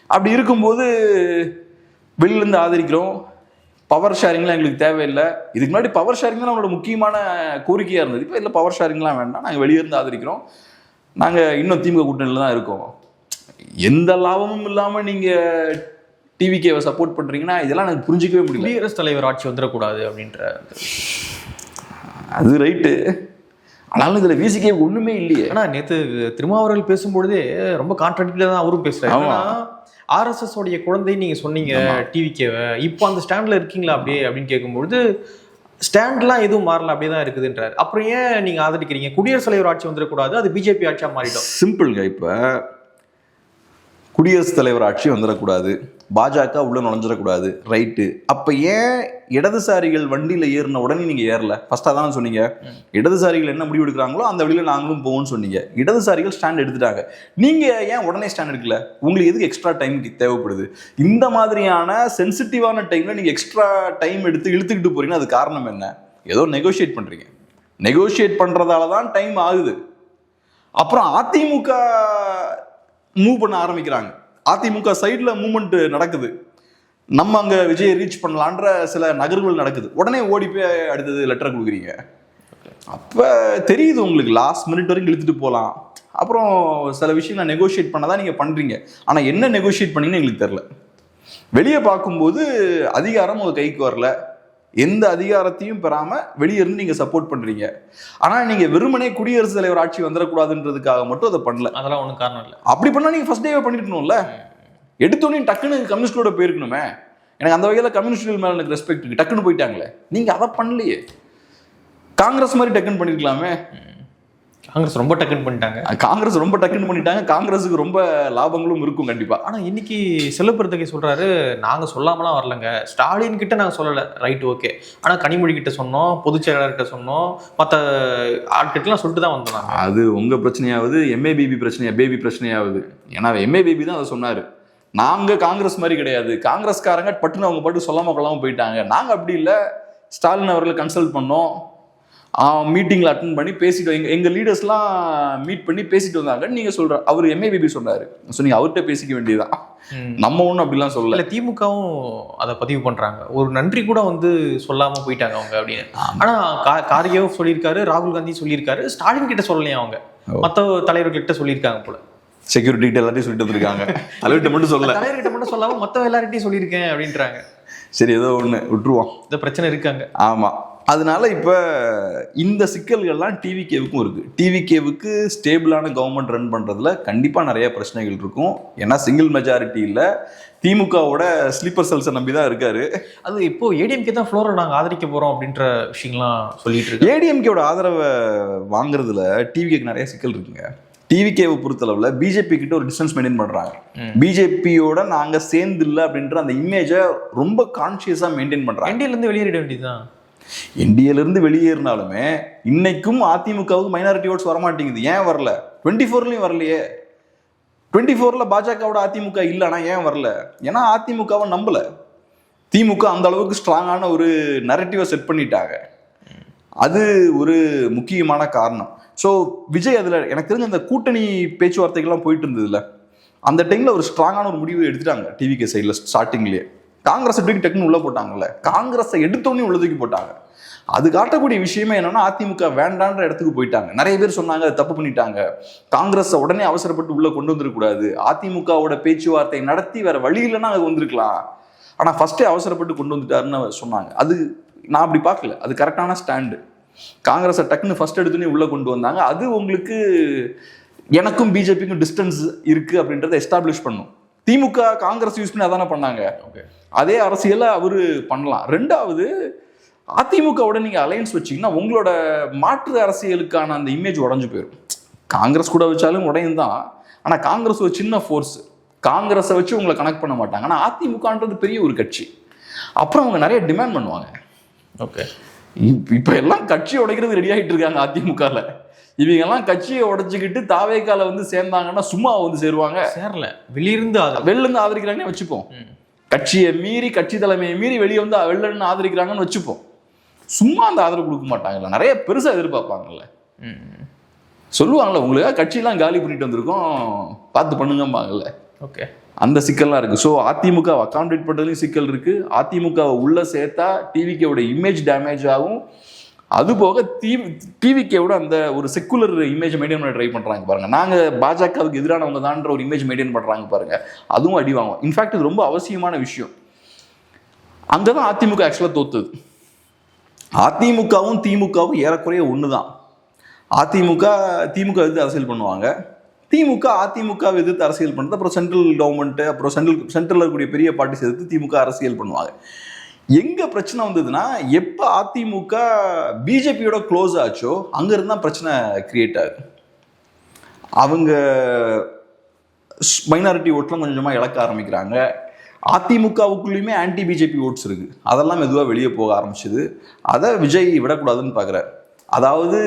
அப்படி இருக்கும்போது வெளியிலேருந்து ஆதரிக்கிறோம், பவர் ஷேரிங்லாம் எங்களுக்கு தேவையில்லை. இதுக்கு முன்னாடி பவர் ஷேரிங் தான் நம்மளோட முக்கியமான கோரிக்கையாக இருந்தது. இப்போ இல்லை, பவர் ஷேரிங்லாம் வேண்டாம், நாங்கள் வெளியிருந்து ஆதரிக்கிறோம், நாங்கள் இன்னும் திமுக கூட்டணியில் தான் இருக்கோம். எந்த லாபமும் இல்லாமல் நீங்கள் டிவிகேவை சப்போர்ட் பண்ணுறீங்கன்னா இதெல்லாம் எனக்கு புரிஞ்சிக்கவே முடியல. குடியரசுத் தலைவர் ஆட்சி வந்துடக்கூடாது அப்படின்ற அது ரைட்டு. ஆனாலும் இதில் விசிகே ஒன்றுமே இல்லையே. ஆனால் நேற்று திருமாவர்கள் பேசும்பொழுதே ரொம்ப கான்ட்ராக்டில் தான் அவரும் பேசுகிறாரு. ஆர்எஸ்எஸ் உடைய குழந்தை நீங்க சொன்னீங்க டிவிகேவை, இப்போ அந்த ஸ்டாண்ட்ல இருக்கீங்களா அப்படியே அப்படின்னு கேட்கும்பொழுது ஸ்டாண்ட்லாம் எதுவும் மாறல, அப்படியே தான் இருக்குதுன்றாரு. அப்புறம் ஏன் நீங்க ஆதரிக்கிறீங்க? குடியரசுத் தலைவர் ஆட்சி வந்துடக்கூடாது, அது பிஜேபி ஆட்சியா மாறிடும். சிம்பிள்ங்க. இப்ப குடியரசுத் தலைவர் ஆட்சி வந்துடக்கூடாது, பாஜக உள்ள நுழைஞ்சிடக்கூடாது, ரைட்டு. அப்ப ஏன் இடதுசாரிகள் வண்டியில ஏறின உடனே நீங்க ஏறல? ஃபர்ஸ்டா தானே சொன்னீங்க, இடதுசாரிகள் என்ன முடிவு எடுக்கிறாங்களோ அந்த வழியில நாங்களும் போவோம்னு சொன்னீங்க. இடதுசாரிகள் ஸ்டாண்ட் எடுத்துட்டாங்க, நீங்க ஏன் உடனே ஸ்டாண்ட் எடுக்கல? உங்களுக்கு எதுக்கு எக்ஸ்ட்ரா டைம் தேவைப்படுது? இந்த மாதிரியான சென்சிட்டிவான டைம்ல நீங்க எக்ஸ்ட்ரா டைம் எடுத்து இழுத்துக்கிட்டு போறீங்கன்னா அது காரணம் என்ன? ஏதோ நெகோஷியேட் பண்றீங்க, நெகோஷியேட் பண்றதால தான் டைம் ஆகுது. அப்புறம் அதிமுக மூவ் பண்ண ஆரம்பிக்கிறாங்க, அதிமுக சைட்ல மூவ்மெண்ட் நடக்குது, நம்ம அங்க விஜயை ரீச் பண்ணலான்ற சில நகர்வுகள் நடக்குது, உடனே ஓடி போய் அடுத்தது லெட்டர் கொடுக்குறீங்க. அப்ப தெரியுது உங்களுக்கு லாஸ்ட் மினிட் வரைக்கும் இழுத்துட்டு போகலாம். அப்புறம் சில விஷயங்களை நெகோஷியேட் பண்ணதான் நீங்க பண்றீங்க. ஆனா என்ன நெகோஷியேட் பண்ணீங்கன்னு எங்களுக்கு தெரியல. வெளியே பார்க்கும்போது அதிகாரம் உங்க கைக்கு வரல, எந்த அதிகாரத்தையும் பெறாம வெளியே இருந்து நீங்க சப்போர்ட் பண்றீங்க. ஆனா நீங்க வெறுமனே குடியரசுத் தலைவர் ஆட்சி வந்துடக்கூடாதுன்றதுக்காக மட்டும் அதை பண்ணல. அதெல்லாம் ஒன்றும் காரணம் இல்லை. அப்படி பண்ணா நீங்க ஃபர்ஸ்ட் டேவே பண்ணிருக்கணும்ல. எடுத்தோடனே டக்குன்னு கம்யூனிஸ்டோட போயிருக்கணுமே. எனக்கு அந்த வகையில் கம்யூனிஸ்டுகள் மேல எனக்கு ரெஸ்பெக்ட் இருக்கு, டக்குன்னு போயிட்டாங்களே. நீங்க அதை பண்ணலையே. காங்கிரஸ் மாதிரி டக்குன்னு பண்ணிருக்கலாமே. காங்கிரஸ் ரொம்ப டக்குன்னு பண்ணிட்டாங்க. காங்கிரஸுக்கு ரொம்ப லாபங்களும் இருக்கும் கண்டிப்பா. ஆனா இன்னைக்கு செல்வப்பிரதகை சொல்றாரு, நாங்க சொல்லாமலாம் வரலங்க, ஸ்டாலின் கிட்ட நாங்க சொல்லல, ரைட் ஓகே, ஆனா கனிமொழி கிட்ட சொன்னோம், பொதுச் செயலாளர்கிட்ட சொன்னோம், மற்ற ஆட்கிட்டலாம் சொல்லிட்டு தான் வந்தோம். அது உங்க பிரச்சனையாவது எம்ஏபிபி பேபி பிரச்சனையாவது. ஏன்னா எம்ஏபிபி தான் அதை சொன்னாரு. நாங்க காங்கிரஸ் மாதிரி கிடையாது, காங்கிரஸ்காரங்க பட்டுன்னு அவங்க பாட்டு சொல்லாம கொள்ளாம போயிட்டாங்க. நாங்க அப்படி இல்லை, ஸ்டாலின் அவர்களை கன்சல்ட் பண்ணோம், மீட்டிங்ல அட்டன் பண்ணி பேசிட்டு எங்க லீடர்ஸ்லாம் மீட் பண்ணி பேசிட்டு வந்தாங்க. நீங்க சொல்ற அவர் எம்ஏபிபி சொன்னாரு, சொன்னீங்க அவர்கிட்ட பேசிக்க வேண்டியதான். நம்ம ஒன்றும் அப்படிலாம் சொல்லல. திமுகவும் அதை பதிவு பண்றாங்க, ஒரு நன்றி கூட வந்து சொல்லாம போயிட்டாங்க அவங்க அப்படின்னு. ஆனா கார்கேவும் சொல்லியிருக்காரு, ராகுல் காந்தி சொல்லியிருக்காரு, ஸ்டாலின் கிட்ட சொல்லலையா அவங்க, மற்ற தலைவர்கிட்ட சொல்லியிருக்காங்க போல. செக்யூரிட்டி எல்லாத்தையும் சொல்லிட்டு வந்திருக்காங்க, தலைவர்கிட்ட மட்டும் சொல்லல, தலைவர்கிட்ட மட்டும் சொல்லாம மற்ற எல்லார்கிட்டையும் சொல்லியிருக்கேன் அப்படின்றாங்க. சரி ஏதோ ஒண்ணு விட்டுருவோம், இந்த பிரச்சனை இருக்காங்க. ஆமா. அதனால இப்ப இந்த சிக்கல்கள்லாம் டிவிகேவுக்கும் இருக்கு. டிவிகேவுக்கு ஸ்டேபிளான கவர்மெண்ட் ரன் பண்றதுல கண்டிப்பா நிறைய பிரச்சனைகள் இருக்கும். ஏன்னா சிங்கிள் மெஜாரிட்டி இல்ல, திமுகவோட ஸ்லீப்பர் செல்ஸை நம்பி தான் இருக்காரு. அது இப்போ ஏடிஎம்கே தான் ஃப்ளோரை நாங்க ஆதரிக்க போறோம் அப்படின்ற விஷயங்கள்லாம் சொல்லிட்டு இருக்கு. ஏடிஎம்கேவோட ஆதரவை வாங்குறதுல டிவிகேக்கு நிறைய சிக்கல் இருக்குங்க. டிவிகேவை பொறுத்தளவுல பிஜேபி கிட்ட ஒரு டிஸ்டன்ஸ் மெயின்டைன் பண்றாங்க. பிஜேபியோட நாங்க சேர்ந்து இல்லை அப்படின்ற அந்த இமேஜை ரொம்ப கான்சியஸா மெயின்டைன் பண்றாங்க. என்டிஏல இருந்து வெளியேறிட வேண்டியதுதான். என்டிஏல இருந்து வெளியேறினாலுமே இன்னைக்கும் அதிமுகவுக்கு மைனாரிட்டி ஓட்ஸ் வரமாட்டேங்குது. ஏன் வரல? 24லயும் வரலையே. 24ல பாஜகவோட அதிமுக இல்லைன்னா ஏன் வரல? ஏன்னா அதிமுகவை நம்பல. திமுக அந்த அளவுக்கு ஸ்ட்ராங்கான ஒரு நரேட்டிவை செட் பண்ணிட்டாங்க. அது ஒரு முக்கியமான காரணம். ஸோ விஜய் அதில் எனக்கு தெரிஞ்ச அந்த கூட்டணி பேச்சுவார்த்தைகள்லாம் போயிட்டு இருந்ததுல, அந்த டைம்ல ஒரு ஸ்ட்ராங்கான ஒரு முடிவு எடுத்துட்டாங்க டிவிகே சைடில். ஸ்டார்டிங்லேயே காங்கிரஸ் தூக்கி டக்குன்னு உள்ள போட்டாங்கல்ல, காங்கிரஸை எடுத்தோடனே உள்ள தூக்கி போட்டாங்க. அது காட்டக்கூடிய விஷயமே என்னன்னா அதிமுக வேண்டான்ற இடத்துக்கு போயிட்டாங்க. நிறைய பேர் சொன்னாங்க அது தப்பு பண்ணிட்டாங்க, காங்கிரஸை உடனே அவசரப்பட்டு உள்ள கொண்டு வந்துடக்கூடாது, அதிமுகவோட பேச்சுவார்த்தை நடத்தி வேற வழி இல்லைன்னா அது வந்திருக்கலாம், ஆனால் ஃபர்ஸ்டே அவசரப்பட்டு கொண்டு வந்துட்டாருன்னு சொன்னாங்க. அது நான் அப்படி பார்க்கல, அது கரெக்டான ஸ்டாண்டு. காங்கிரஸை டக்குன்னு ஃபர்ஸ்ட் எடுத்துனே உள்ள கொண்டு வந்தாங்க. அது உங்களுக்கு எனக்கும் பிஜேபிக்கும் டிஸ்டன்ஸ் இருக்கு அப்படின்றத எஸ்டாப்ளிஷ் பண்ணும். திமுக காங்கிரஸ் யூஸ் பண்ணி அதானே பண்ணாங்க, அதே அரசியலை அவரு பண்ணலாம். ரெண்டாவது, அதிமுகவோட நீங்க அலையன்ஸ் வச்சீங்கன்னா உங்களோட மாற்று அரசியலுக்கான அந்த இமேஜ் உடஞ்சு போயிடும். காங்கிரஸ் கூட வச்சாலும் உடையும் தான், ஆனா காங்கிரஸ் ஒரு சின்ன ஃபோர்ஸ், காங்கிரஸை வச்சு உங்களை கனெக்ட் பண்ண மாட்டாங்க. ஆனா அதிமுகன்றது பெரிய ஒரு கட்சி, அப்புறம் அவங்க நிறைய டிமாண்ட் பண்ணுவாங்க. ஓகே, இப்ப எல்லாம் கட்சி உடைக்கிறது ரெடி ஆகிட்டு இருக்காங்க அதிமுகல. இவங்க எல்லாம் கட்சியை உடைச்சுக்கிட்டு தாவேக்கால வந்து சேர்ந்தாங்கன்னா சும்மா வந்து சேருவாங்க? சேரல, வெளியிருந்து வெளிலிருந்து ஆதரிக்கிறாங்கன்னு வச்சுப்போம். கட்சியை மீறி, கட்சி தலைமையை மீறி வெளியே வந்து வெளில ஆதரிக்கிறாங்கன்னு வச்சுப்போம். சும்மா அந்த ஆதரவு கொடுக்க மாட்டாங்கல்ல, நிறைய பெருசா எதிர்பார்ப்பாங்கல்ல. சொல்லுவாங்கல்ல, உங்களுக்காக கட்சியெல்லாம் காலி பண்ணிட்டு வந்திருக்கோம், பார்த்து பண்ணுங்கம்பாங்கல்ல. ஓகே, அந்த சிக்கல்லாம் இருக்கு. ஸோ அதிமுக அகாமடேட் பண்றதுலையும் சிக்கல் இருக்கு. அதிமுக உள்ள சேர்த்தா டிவிகேவோட இமேஜ் டேமேஜ் ஆகும். அது போக டிவிகேவோட அந்த ஒரு செக்குலர் இமேஜ் மெயின்டைன் பண்ண ட்ரை பண்றாங்க பாருங்க. நாங்க பாஜகவுக்கு எதிரானவங்க தான்ற ஒரு இமேஜ் மெயின்டைன் பண்றாங்க பாருங்க, அதுவும் அடி வாங்குவோம். இன்ஃபேக்ட் இது ரொம்ப அவசியமான விஷயம். அங்கதான் அதிமுக ஆக்சுவலா தோத்துது. அதிமுகவும் திமுகவும் ஏறக்குறைய ஒண்ணுதான். திமுக எதிர்த்து அரசியல் பண்ணுவாங்க, திமுக அதிமுக எதிர்த்து அரசியல் பண்ணுறது. அப்புறம் சென்ட்ரல் கவர்மெண்ட், அப்புறம் சென்ட்ரல் இருக்கக்கூடிய பெரிய பார்ட்டிஸ் எதிர்த்து திமுக அரசியல் பண்ணுவாங்க. எங்க பிரச்சனை வந்ததுன்னா, எப்ப அதிமுக பிஜேபியோட க்ளோஸ் ஆச்சோ அங்க இருந்தா பிரச்சனை கிரியேட் ஆகுது. அவங்க மைனாரிட்டி ஓட்லாம் கொஞ்சமா இழக்க ஆரம்பிக்கிறாங்க. அதிமுகவுக்குள்ளேயுமே ஆன்டி பிஜேபி ஓட்ஸ் இருக்கு, அதெல்லாம் மெதுவாக வெளியே போக ஆரம்பிச்சுது. அதை விஜய் விடக்கூடாதுன்னு பார்க்குறாரு. அதாவது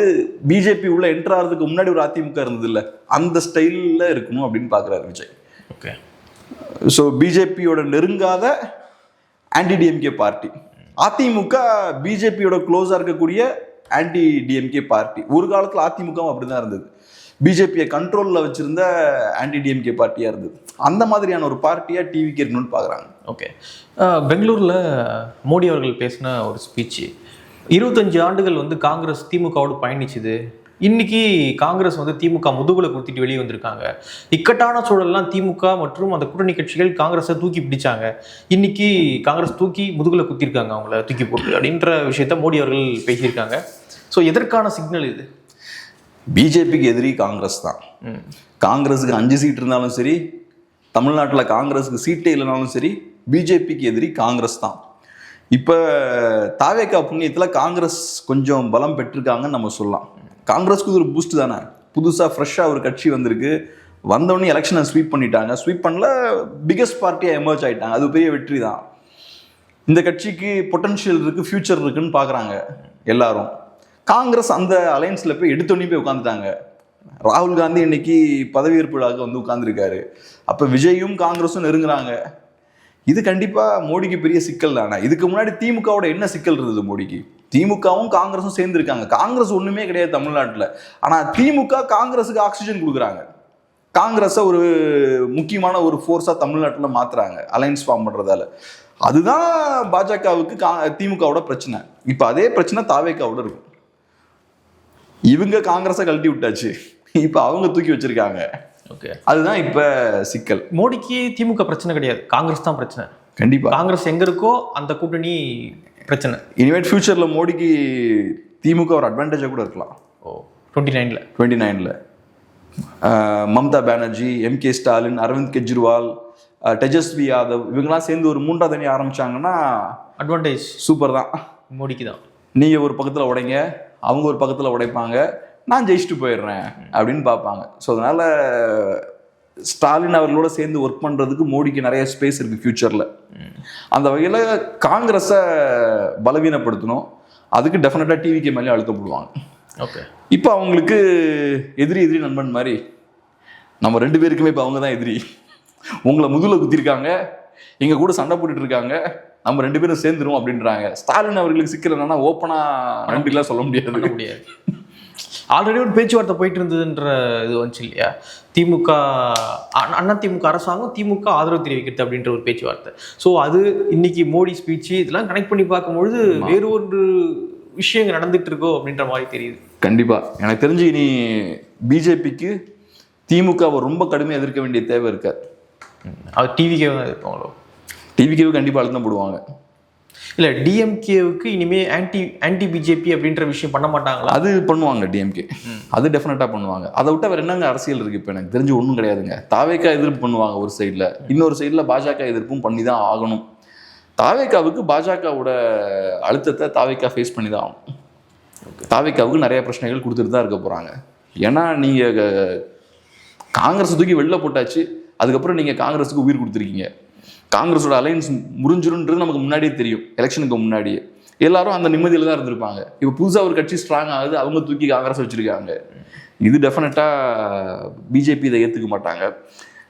பிஜேபி உள்ள என்டர் ஆகிறதுக்கு முன்னாடி ஒரு அதிமுக இருந்தது இல்லை, அந்த ஸ்டைலில் இருக்கணும் அப்படின்னு பார்க்குறாரு விஜய். ஓகே, ஸோ பிஜேபியோட நெருங்காத ஆன்டி டிஎம்கே பார்ட்டி. அதிமுக பிஜேபியோட க்ளோஸாக இருக்கக்கூடிய ஆன்டி டிஎம்கே பார்ட்டி. ஒரு காலத்தில் அதிமுகவும் அப்படி தான் இருந்தது, பிஜேபியை கண்ட்ரோலில் வச்சுருந்த ஆன்டி டிஎம்கே பார்ட்டியாக இருந்தது. அந்த மாதிரியான ஒரு பார்ட்டியாக டிவிக்கு இருக்கணும்னு பார்க்குறாங்க. ஓகே, பெங்களூரில் மோடி அவர்கள் பேசின ஒரு ஸ்பீச்சு, 25 ஆண்டுகள் வந்து காங்கிரஸ் திமுகவோடு பயணிச்சுது, இன்னைக்கு காங்கிரஸ் வந்து திமுக முதுகுல குத்திட்டு வெளியே வந்திருக்காங்க, இக்கட்டான சூழல்லாம் திமுக மற்றும் அந்த கூட்டணி கட்சிகள் காங்கிரஸை தூக்கி பிடிச்சாங்க, இன்னைக்கு காங்கிரஸ் தூக்கி முதுகுல குத்திருக்காங்க அவங்கள தூக்கி போட்டு அப்படின்ற விஷயத்த மோடி அவர்கள் பேசியிருக்காங்க. ஸோ எதற்கான சிக்னல் இது? பிஜேபிக்கு எதிரி காங்கிரஸ் தான். காங்கிரஸுக்கு 5 சீட் இருந்தாலும் சரி, தமிழ்நாட்டில் காங்கிரஸுக்கு சீட்டே இல்லைனாலும் சரி, பிஜேபிக்கு எதிரி காங்கிரஸ் தான். இப்போ தாவேகா புண்ணியத்தில் காங்கிரஸ் கொஞ்சம் பலம் பெற்றிருக்காங்கன்னு நம்ம சொல்லலாம். காங்கிரஸ்க்கு ஒரு பூஸ்ட் தானே, புதுசாக ஃப்ரெஷ்ஷாக ஒரு கட்சி வந்திருக்கு, வந்தோடனே எலெக்ஷனை ஸ்வீப் பண்ணிட்டாங்க, ஸ்வீப் பண்ணல பிகெஸ்ட் பார்ட்டியாக எமர்ஜ் ஆகிட்டாங்க, அது பெரிய வெற்றி தான். இந்த கட்சிக்கு பொட்டன்ஷியல் இருக்குது, ஃபியூச்சர் இருக்குன்னு பார்க்குறாங்க எல்லாரும். காங்கிரஸ் அந்த அலையன்ஸில் போய் எடுத்தோடனே போய் உட்காந்துட்டாங்க. ராகுல் காந்தி இன்னைக்கு பதவியேற்பு விழாவுக்கு வந்து உட்காந்துருக்காரு. அப்போ விஜயும் காங்கிரஸும் நெருங்குறாங்க. இது கண்டிப்பா மோடிக்கு பெரிய சிக்கல் தானே. இதுக்கு முன்னாடி திமுகவோட என்ன சிக்கல் இருந்தது மோடிக்கு? திமுகவும் காங்கிரஸும் சேர்ந்து இருக்காங்க, காங்கிரஸ் ஒண்ணுமே கிடையாது தமிழ்நாட்டில். ஆனா திமுக காங்கிரஸுக்கு ஆக்சிஜன் கொடுக்குறாங்க, காங்கிரஸை ஒரு முக்கியமான ஒரு ஃபோர்ஸா தமிழ்நாட்டில் மாத்துறாங்க அலைன்ஸ் ஃபார்ம் பண்றதால. அதுதான் பாஜகவுக்கு திமுகவோட பிரச்சனை. இப்ப அதே பிரச்சனை தாவேக்காவோட இருக்கும். இவங்க காங்கிரஸை கழட்டி விட்டாச்சு, இப்ப அவங்க தூக்கி வச்சிருக்காங்க. ஓகே, அதுதான் இப்ப சிக்கல். மோடிக்கு திமுக பிரச்சனை கிடையாது, காங்கிரஸ் தான் பிரச்சனை. கண்டிப்பா காங்கிரஸ் எங்க இருக்கோ அந்த கூட்டணி பிரச்சனை. இனிமேட் ஃபியூச்சர்ல மோடிக்கு திமுக ஒரு அட்வான்டேஜா கூட இருக்கலாம். 29ல மம்தா பானர்ஜி, MK ஸ்டாலின், அரவிந்த் கெஜ்ரிவால், தேஜஸ்வி யாதவ் இவங்கெல்லாம் சேர்ந்து ஒரு 3வது அணி ஆரம்பிச்சாங்கன்னா அட்வான்டேஜ் சூப்பர் தான், மோடிக்கு தான். நீங்க ஒரு பக்கத்துல உடைங்க, அவங்க ஒரு பக்கத்துல உடைப்பாங்க, நான் ஜெயிச்சுட்டு போயிடுறேன் அப்படின்னு பார்ப்பாங்க. ஸோ அதனால ஸ்டாலின் அவர்களோட சேர்ந்து ஒர்க் பண்றதுக்கு மோடிக்கு நிறைய ஸ்பேஸ் இருக்கு ஃபியூச்சர்ல. அந்த வகையில காங்கிரஸை பலவீனப்படுத்தணும், அதுக்கு டெஃபினட்டா டிவிக்கு மேலே அழுத்தப்படுவாங்க. ஓகே, இப்போ அவங்களுக்கு எதிரி நண்பன் மாதிரி நம்ம 2 பேருக்குமே இப்போ அவங்க தான் எதிரி. உங்களை முதுகுல குத்திருக்காங்க, எங்க கூட சண்டை போட்டுட்டு இருக்காங்க, நம்ம 2 பேரும் சேர்ந்துரும் அப்படின்றாங்க. ஸ்டாலின் அவர்களுக்கு சிக்கல் என்னன்னா, ஓப்பனா நன்றிலாம் சொல்ல முடியாது. ஆல்ரெடி ஒரு பேச்சுவார்த்தை போயிட்டு இருந்ததுன்ற இது வந்துச்சு இல்லையா, திமுக அண்ணா திமுக அரசாங்கம் திமுக ஆதரவு தெரிவிக்கிறது அப்படின்ற ஒரு பேச்சுவார்த்தை. ஸோ அது இன்னைக்கு மோடி ஸ்பீச்சு இதெல்லாம் கனெக்ட் பண்ணி பார்க்கும்பொழுது வேறு ஒரு விஷயங்கள் நடந்துட்டு இருக்கோ அப்படின்ற மாதிரி தெரியுது. கண்டிப்பா எனக்கு தெரிஞ்சு இனி பிஜேபிக்கு திமுகவை ரொம்ப கடுமையாக எதிர்க்க வேண்டிய தேவை இருக்காது. அது டிவிகே தான் எதிர்ப்பாங்களோ? டிவிகேவுக்கு கண்டிப்பாக அழுத்தம் போடுவாங்க. இல்லை, டிஎம்கேவுக்கு இனிமே ஆன்டி பிஜேபி அப்படின்ற விஷயம் பண்ண மாட்டாங்களா? அது பண்ணுவாங்க டிஎம்கே, அது டெஃபினட்டாக பண்ணுவாங்க. அதை விட்ட வேற என்னங்க அரசியல் இருக்கு? இப்போ எனக்கு தெரிஞ்சு ஒன்றும் கிடையாதுங்க. தாவேக்கா எதிர்ப்பு பண்ணுவாங்க ஒரு சைடில், இன்னொரு சைடில் பாஜக எதிர்ப்பும் பண்ணி தான் ஆகணும். தாவேக்காவுக்கு பாஜகவோட அழுத்தத்தை தாவேக்கா ஃபேஸ் பண்ணி தான் ஆகணும். தாவேக்காவுக்கு நிறைய பிரச்சனைகள் கொடுத்துட்டு தான் இருக்க போகிறாங்க. ஏன்னா நீங்கள் காங்கிரஸ் தூக்கி வெளில போட்டாச்சு, அதுக்கப்புறம் நீங்கள் காங்கிரஸுக்கு உயிர் கொடுத்துருக்கீங்க. காங்கிரஸோட அலையன்ஸ் முறிஞ்சிருன்றது நமக்கு முன்னாடியே தெரியும், எலெக்ஷனுக்கு முன்னாடியே. எல்லாரும் அந்த நிம்மதியில தான் இருந்திருப்பாங்க. இப்போ புதுசாக ஒரு கட்சி ஸ்ட்ராங் ஆகுது, அவங்க தூக்கி காங்கிரஸ் வச்சிருக்காங்க. இது டெஃபினட்டாக பிஜேபி இதை ஏற்றுக்க மாட்டாங்க.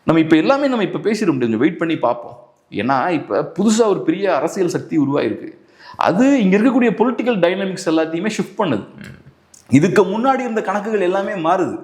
நம்ம இப்போ எல்லாமே நம்ம இப்போ பேசிட முடியும், வெயிட் பண்ணி பார்ப்போம். ஏன்னா இப்போ புதுசாக ஒரு பெரிய அரசியல் சக்தி உருவாயிருக்கு. அது இங்கே இருக்கக்கூடிய பொலிட்டிக்கல் டைனமிக்ஸ் எல்லாத்தையுமே ஷிஃப்ட் பண்ணுது. இதுக்கு முன்னாடி இருந்த கணக்குகள் எல்லாமே மாறுது.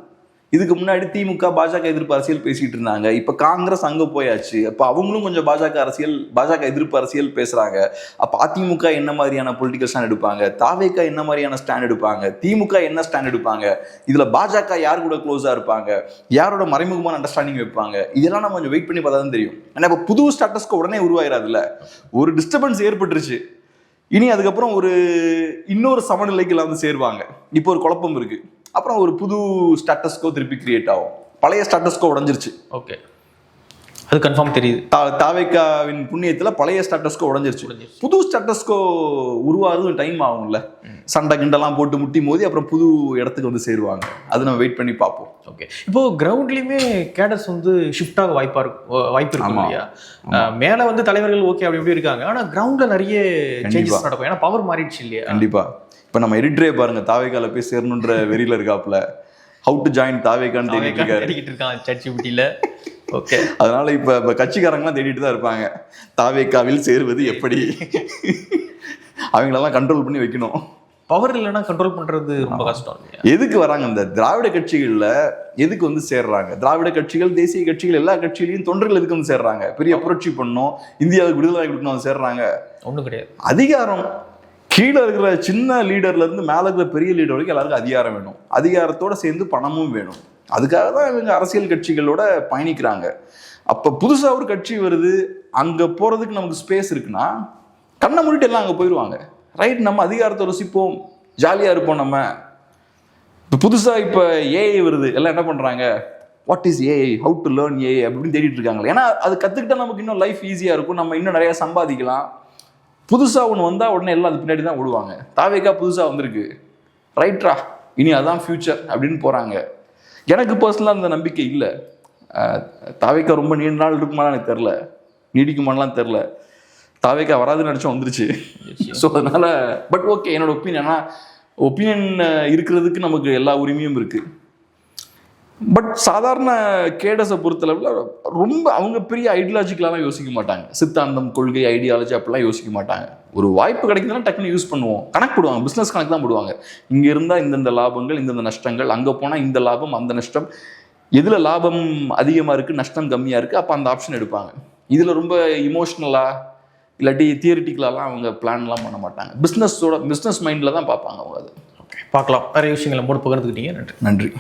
இதுக்கு முன்னாடி திமுக பாஜக எதிர்ப்பு அரசியல் பேசிட்டு இருந்தாங்க. இப்போ காங்கிரஸ் அங்கே போயாச்சு. அப்போ அவங்களும் கொஞ்சம் பாஜக எதிர்ப்பு அரசியல் பேசுறாங்க. அப்போ அதிமுக என்ன மாதிரியான பொலிட்டிக்கல் ஸ்டாண்ட் எடுப்பாங்க, தாவேகா என்ன மாதிரியான ஸ்டாண்ட் எடுப்பாங்க, திமுக என்ன ஸ்டாண்ட் எடுப்பாங்க, இதுல பாஜக யார் கூட க்ளோஸா இருப்பாங்க, யாரோட மறைமுகமான அண்டர்ஸ்டாண்டிங் வைப்பாங்க, இதெல்லாம் நம்ம கொஞ்சம் வெயிட் பண்ணி பார்த்தா தான் தெரியும். ஏன்னா இப்போ புது ஸ்டாட்டஸ்க்கு உடனே உருவாயிராதுல்ல, ஒரு டிஸ்டர்பன்ஸ் ஏற்பட்டுருச்சு. இனி அதுக்கப்புறம் இன்னொரு சமநிலைக்குலாம் வந்து சேருவாங்க. இப்போ ஒரு குழப்பம் இருக்கு, அப்புறம் ஒரு புது ஸ்டேட்டஸ்கோ திருப்பி கிரியேட் ஆகும். பழைய ஸ்டேட்டஸ்கோ உடஞ்சிருச்சு. ஓகே, அது கன்ஃபார்ம் தெரியுது. தாவேக்காவின் புண்ணியத்துல பழைய ஸ்டேட்டஸ்கோ உடஞ்சிருச்சு. புது ஸ்டேட்டஸ்கோ உருவாகிறது டைம் ஆகும்ல, சண்டை கிண்டெல்லாம் போட்டு முட்டி மோதி அப்புறம் புது இடத்துக்கு வந்து சேருவாங்க. அது நம்ம வெயிட் பண்ணி பார்ப்போம். ஓகே, இப்போ கிரவுண்ட்லயுமே கேடர்ஸ் வந்து ஷிஃப்ட் ஆக வாய்ப்பு இருக்கு இல்லையா? மேல வந்து தலைவர்கள் ஓகே அப்படி எப்படி இருக்காங்க, ஆனா கிரவுண்ட்ல நிறைய சேஞ்சஸ் நடக்கும். ஏன்னா பவர் மாறிடுச்சு இல்லையா? கண்டிப்பா. இப்ப நம்ம எடிட்டரே பாருங்க, தாவேக்கால போய் சேரணுன்ற வெறியில இருக்காப்ல. ஹவு டு ஜாயின் தாவேக்கான்னு தேடிட்டு இருக்கான் ChatGPT-ல. ஓகே, அதனால இப்ப கட்சிக்காரங்களாம் தேடிட்டு தான் இருப்பாங்க, தாவேக்காவில் சேருவது எப்படி, அவங்களெல்லாம் கண்ட்ரோல் பண்ணி வைக்கணும். பவர் இல்லைன்னா கண்ட்ரோல் பண்றது ரொம்ப கஷ்டம். எதுக்கு வராங்க இந்த திராவிட கட்சிகள்ல, எதுக்கு வந்து சேர்றாங்க? திராவிட கட்சிகள், தேசிய கட்சிகள், எல்லா கட்சிகளையும் தொண்டர்கள் எதுக்கு வந்து சேர்றாங்க? பெரிய புரட்சி பண்ணணும், இந்தியாவுக்கு விடுதலை கொடுக்கணும் வந்து சேர்றாங்க. ஒண்ணும் கிடையாது. அதிகாரம் கீழே இருக்கிற சின்ன லீடர்ல இருந்து மேல இருக்கிற பெரிய லீடர் வரைக்கும் எல்லாருக்கும் அதிகாரம் வேணும். அதிகாரத்தோட சேர்ந்து பணமும் வேணும். அதுக்காக தான் இவங்க அரசியல் கட்சிகளோட பயணிக்கிறாங்க. அப்ப புதுசா ஒரு கட்சி வருது, அங்க போறதுக்கு நமக்கு ஸ்பேஸ் இருக்குன்னா கண்ணை மூடிட்டு எல்லாம் அங்க போயிடுவாங்க. ரைட், நம்ம அதிகாரத்தை ருசிப்போம், ஜாலியா இருப்போம். நம்ம இப்போ புதுசா இப்போ ஏஐ வருது, எல்லாம் என்ன பண்றாங்க, what is AI, how to learn AI அப்படின்னு தேடிட்டு இருக்காங்களே. ஏன்னா அது கத்துக்கிட்டா நமக்கு இன்னும் லைஃப் ஈஸியா இருக்கும், நம்ம இன்னும் நிறைய சம்பாதிக்கலாம். புதுசா ஒன்று வந்தா உடனே எல்லாம் அது பின்னாடி தான் ஓடுவாங்க. தாவேக்கா புதுசா வந்திருக்கு, ரைட்ரா, இனி அதான் ஃபியூச்சர் அப்படின்னு போறாங்க. எனக்கு பர்சனலா அந்த நம்பிக்கை இல்லை. தாவேக்கா ரொம்ப நீண்ட நாள் இருக்குமான்னு எனக்கு தெரில, நீடிக்குமானலாம் தெரில. தாவேக்கா வராதுன்னு நினச்சோம், வந்துருச்சு. ஸோ அதனால பட் ஓகே, என்னோட ஒப்பீனியன் இருக்கிறதுக்கு நமக்கு எல்லா உரிமையும் இருக்கு. பட் சாதாரண கேடஸை பொறுத்தளவில் ரொம்ப அவங்க பெரிய ஐடியாலஜிக்கலாலாம் யோசிக்க மாட்டாங்க. சித்தாந்தம், கொள்கை, ஐடியாலஜி அப்படிலாம் யோசிக்க மாட்டாங்க. ஒரு வாய்ப்பு கிடைக்குதுன்னா டக்குன்னு யூஸ் பண்ணுவோம். கணக்கு போடுவாங்க, பிஸ்னஸ் கணக்கு தான் போடுவாங்க. இங்கே இருந்தால் இந்தந்த லாபங்கள், இந்தந்த நஷ்டங்கள், அங்கே போனால் இந்த லாபம், அந்த நஷ்டம், எதில் லாபம் அதிகமாக இருக்குது, நஷ்டம் கம்மியாக இருக்குது, அப்போ அந்த ஆப்ஷன் எடுப்பாங்க. இதில் ரொம்ப இமோஷ்னலாக இல்லாட்டி தியரிட்டிக்கலாலாம் அவங்க பிளான்லாம் பண்ண மாட்டாங்க. பிஸ்னஸ் மைண்டில் தான் பார்ப்பாங்க அவங்க. அது ஓகே, பார்க்கலாம். நிறைய விஷயங்கள் நம்மோடு பகிர்ந்துக்கிட்டீங்க. நன்றி.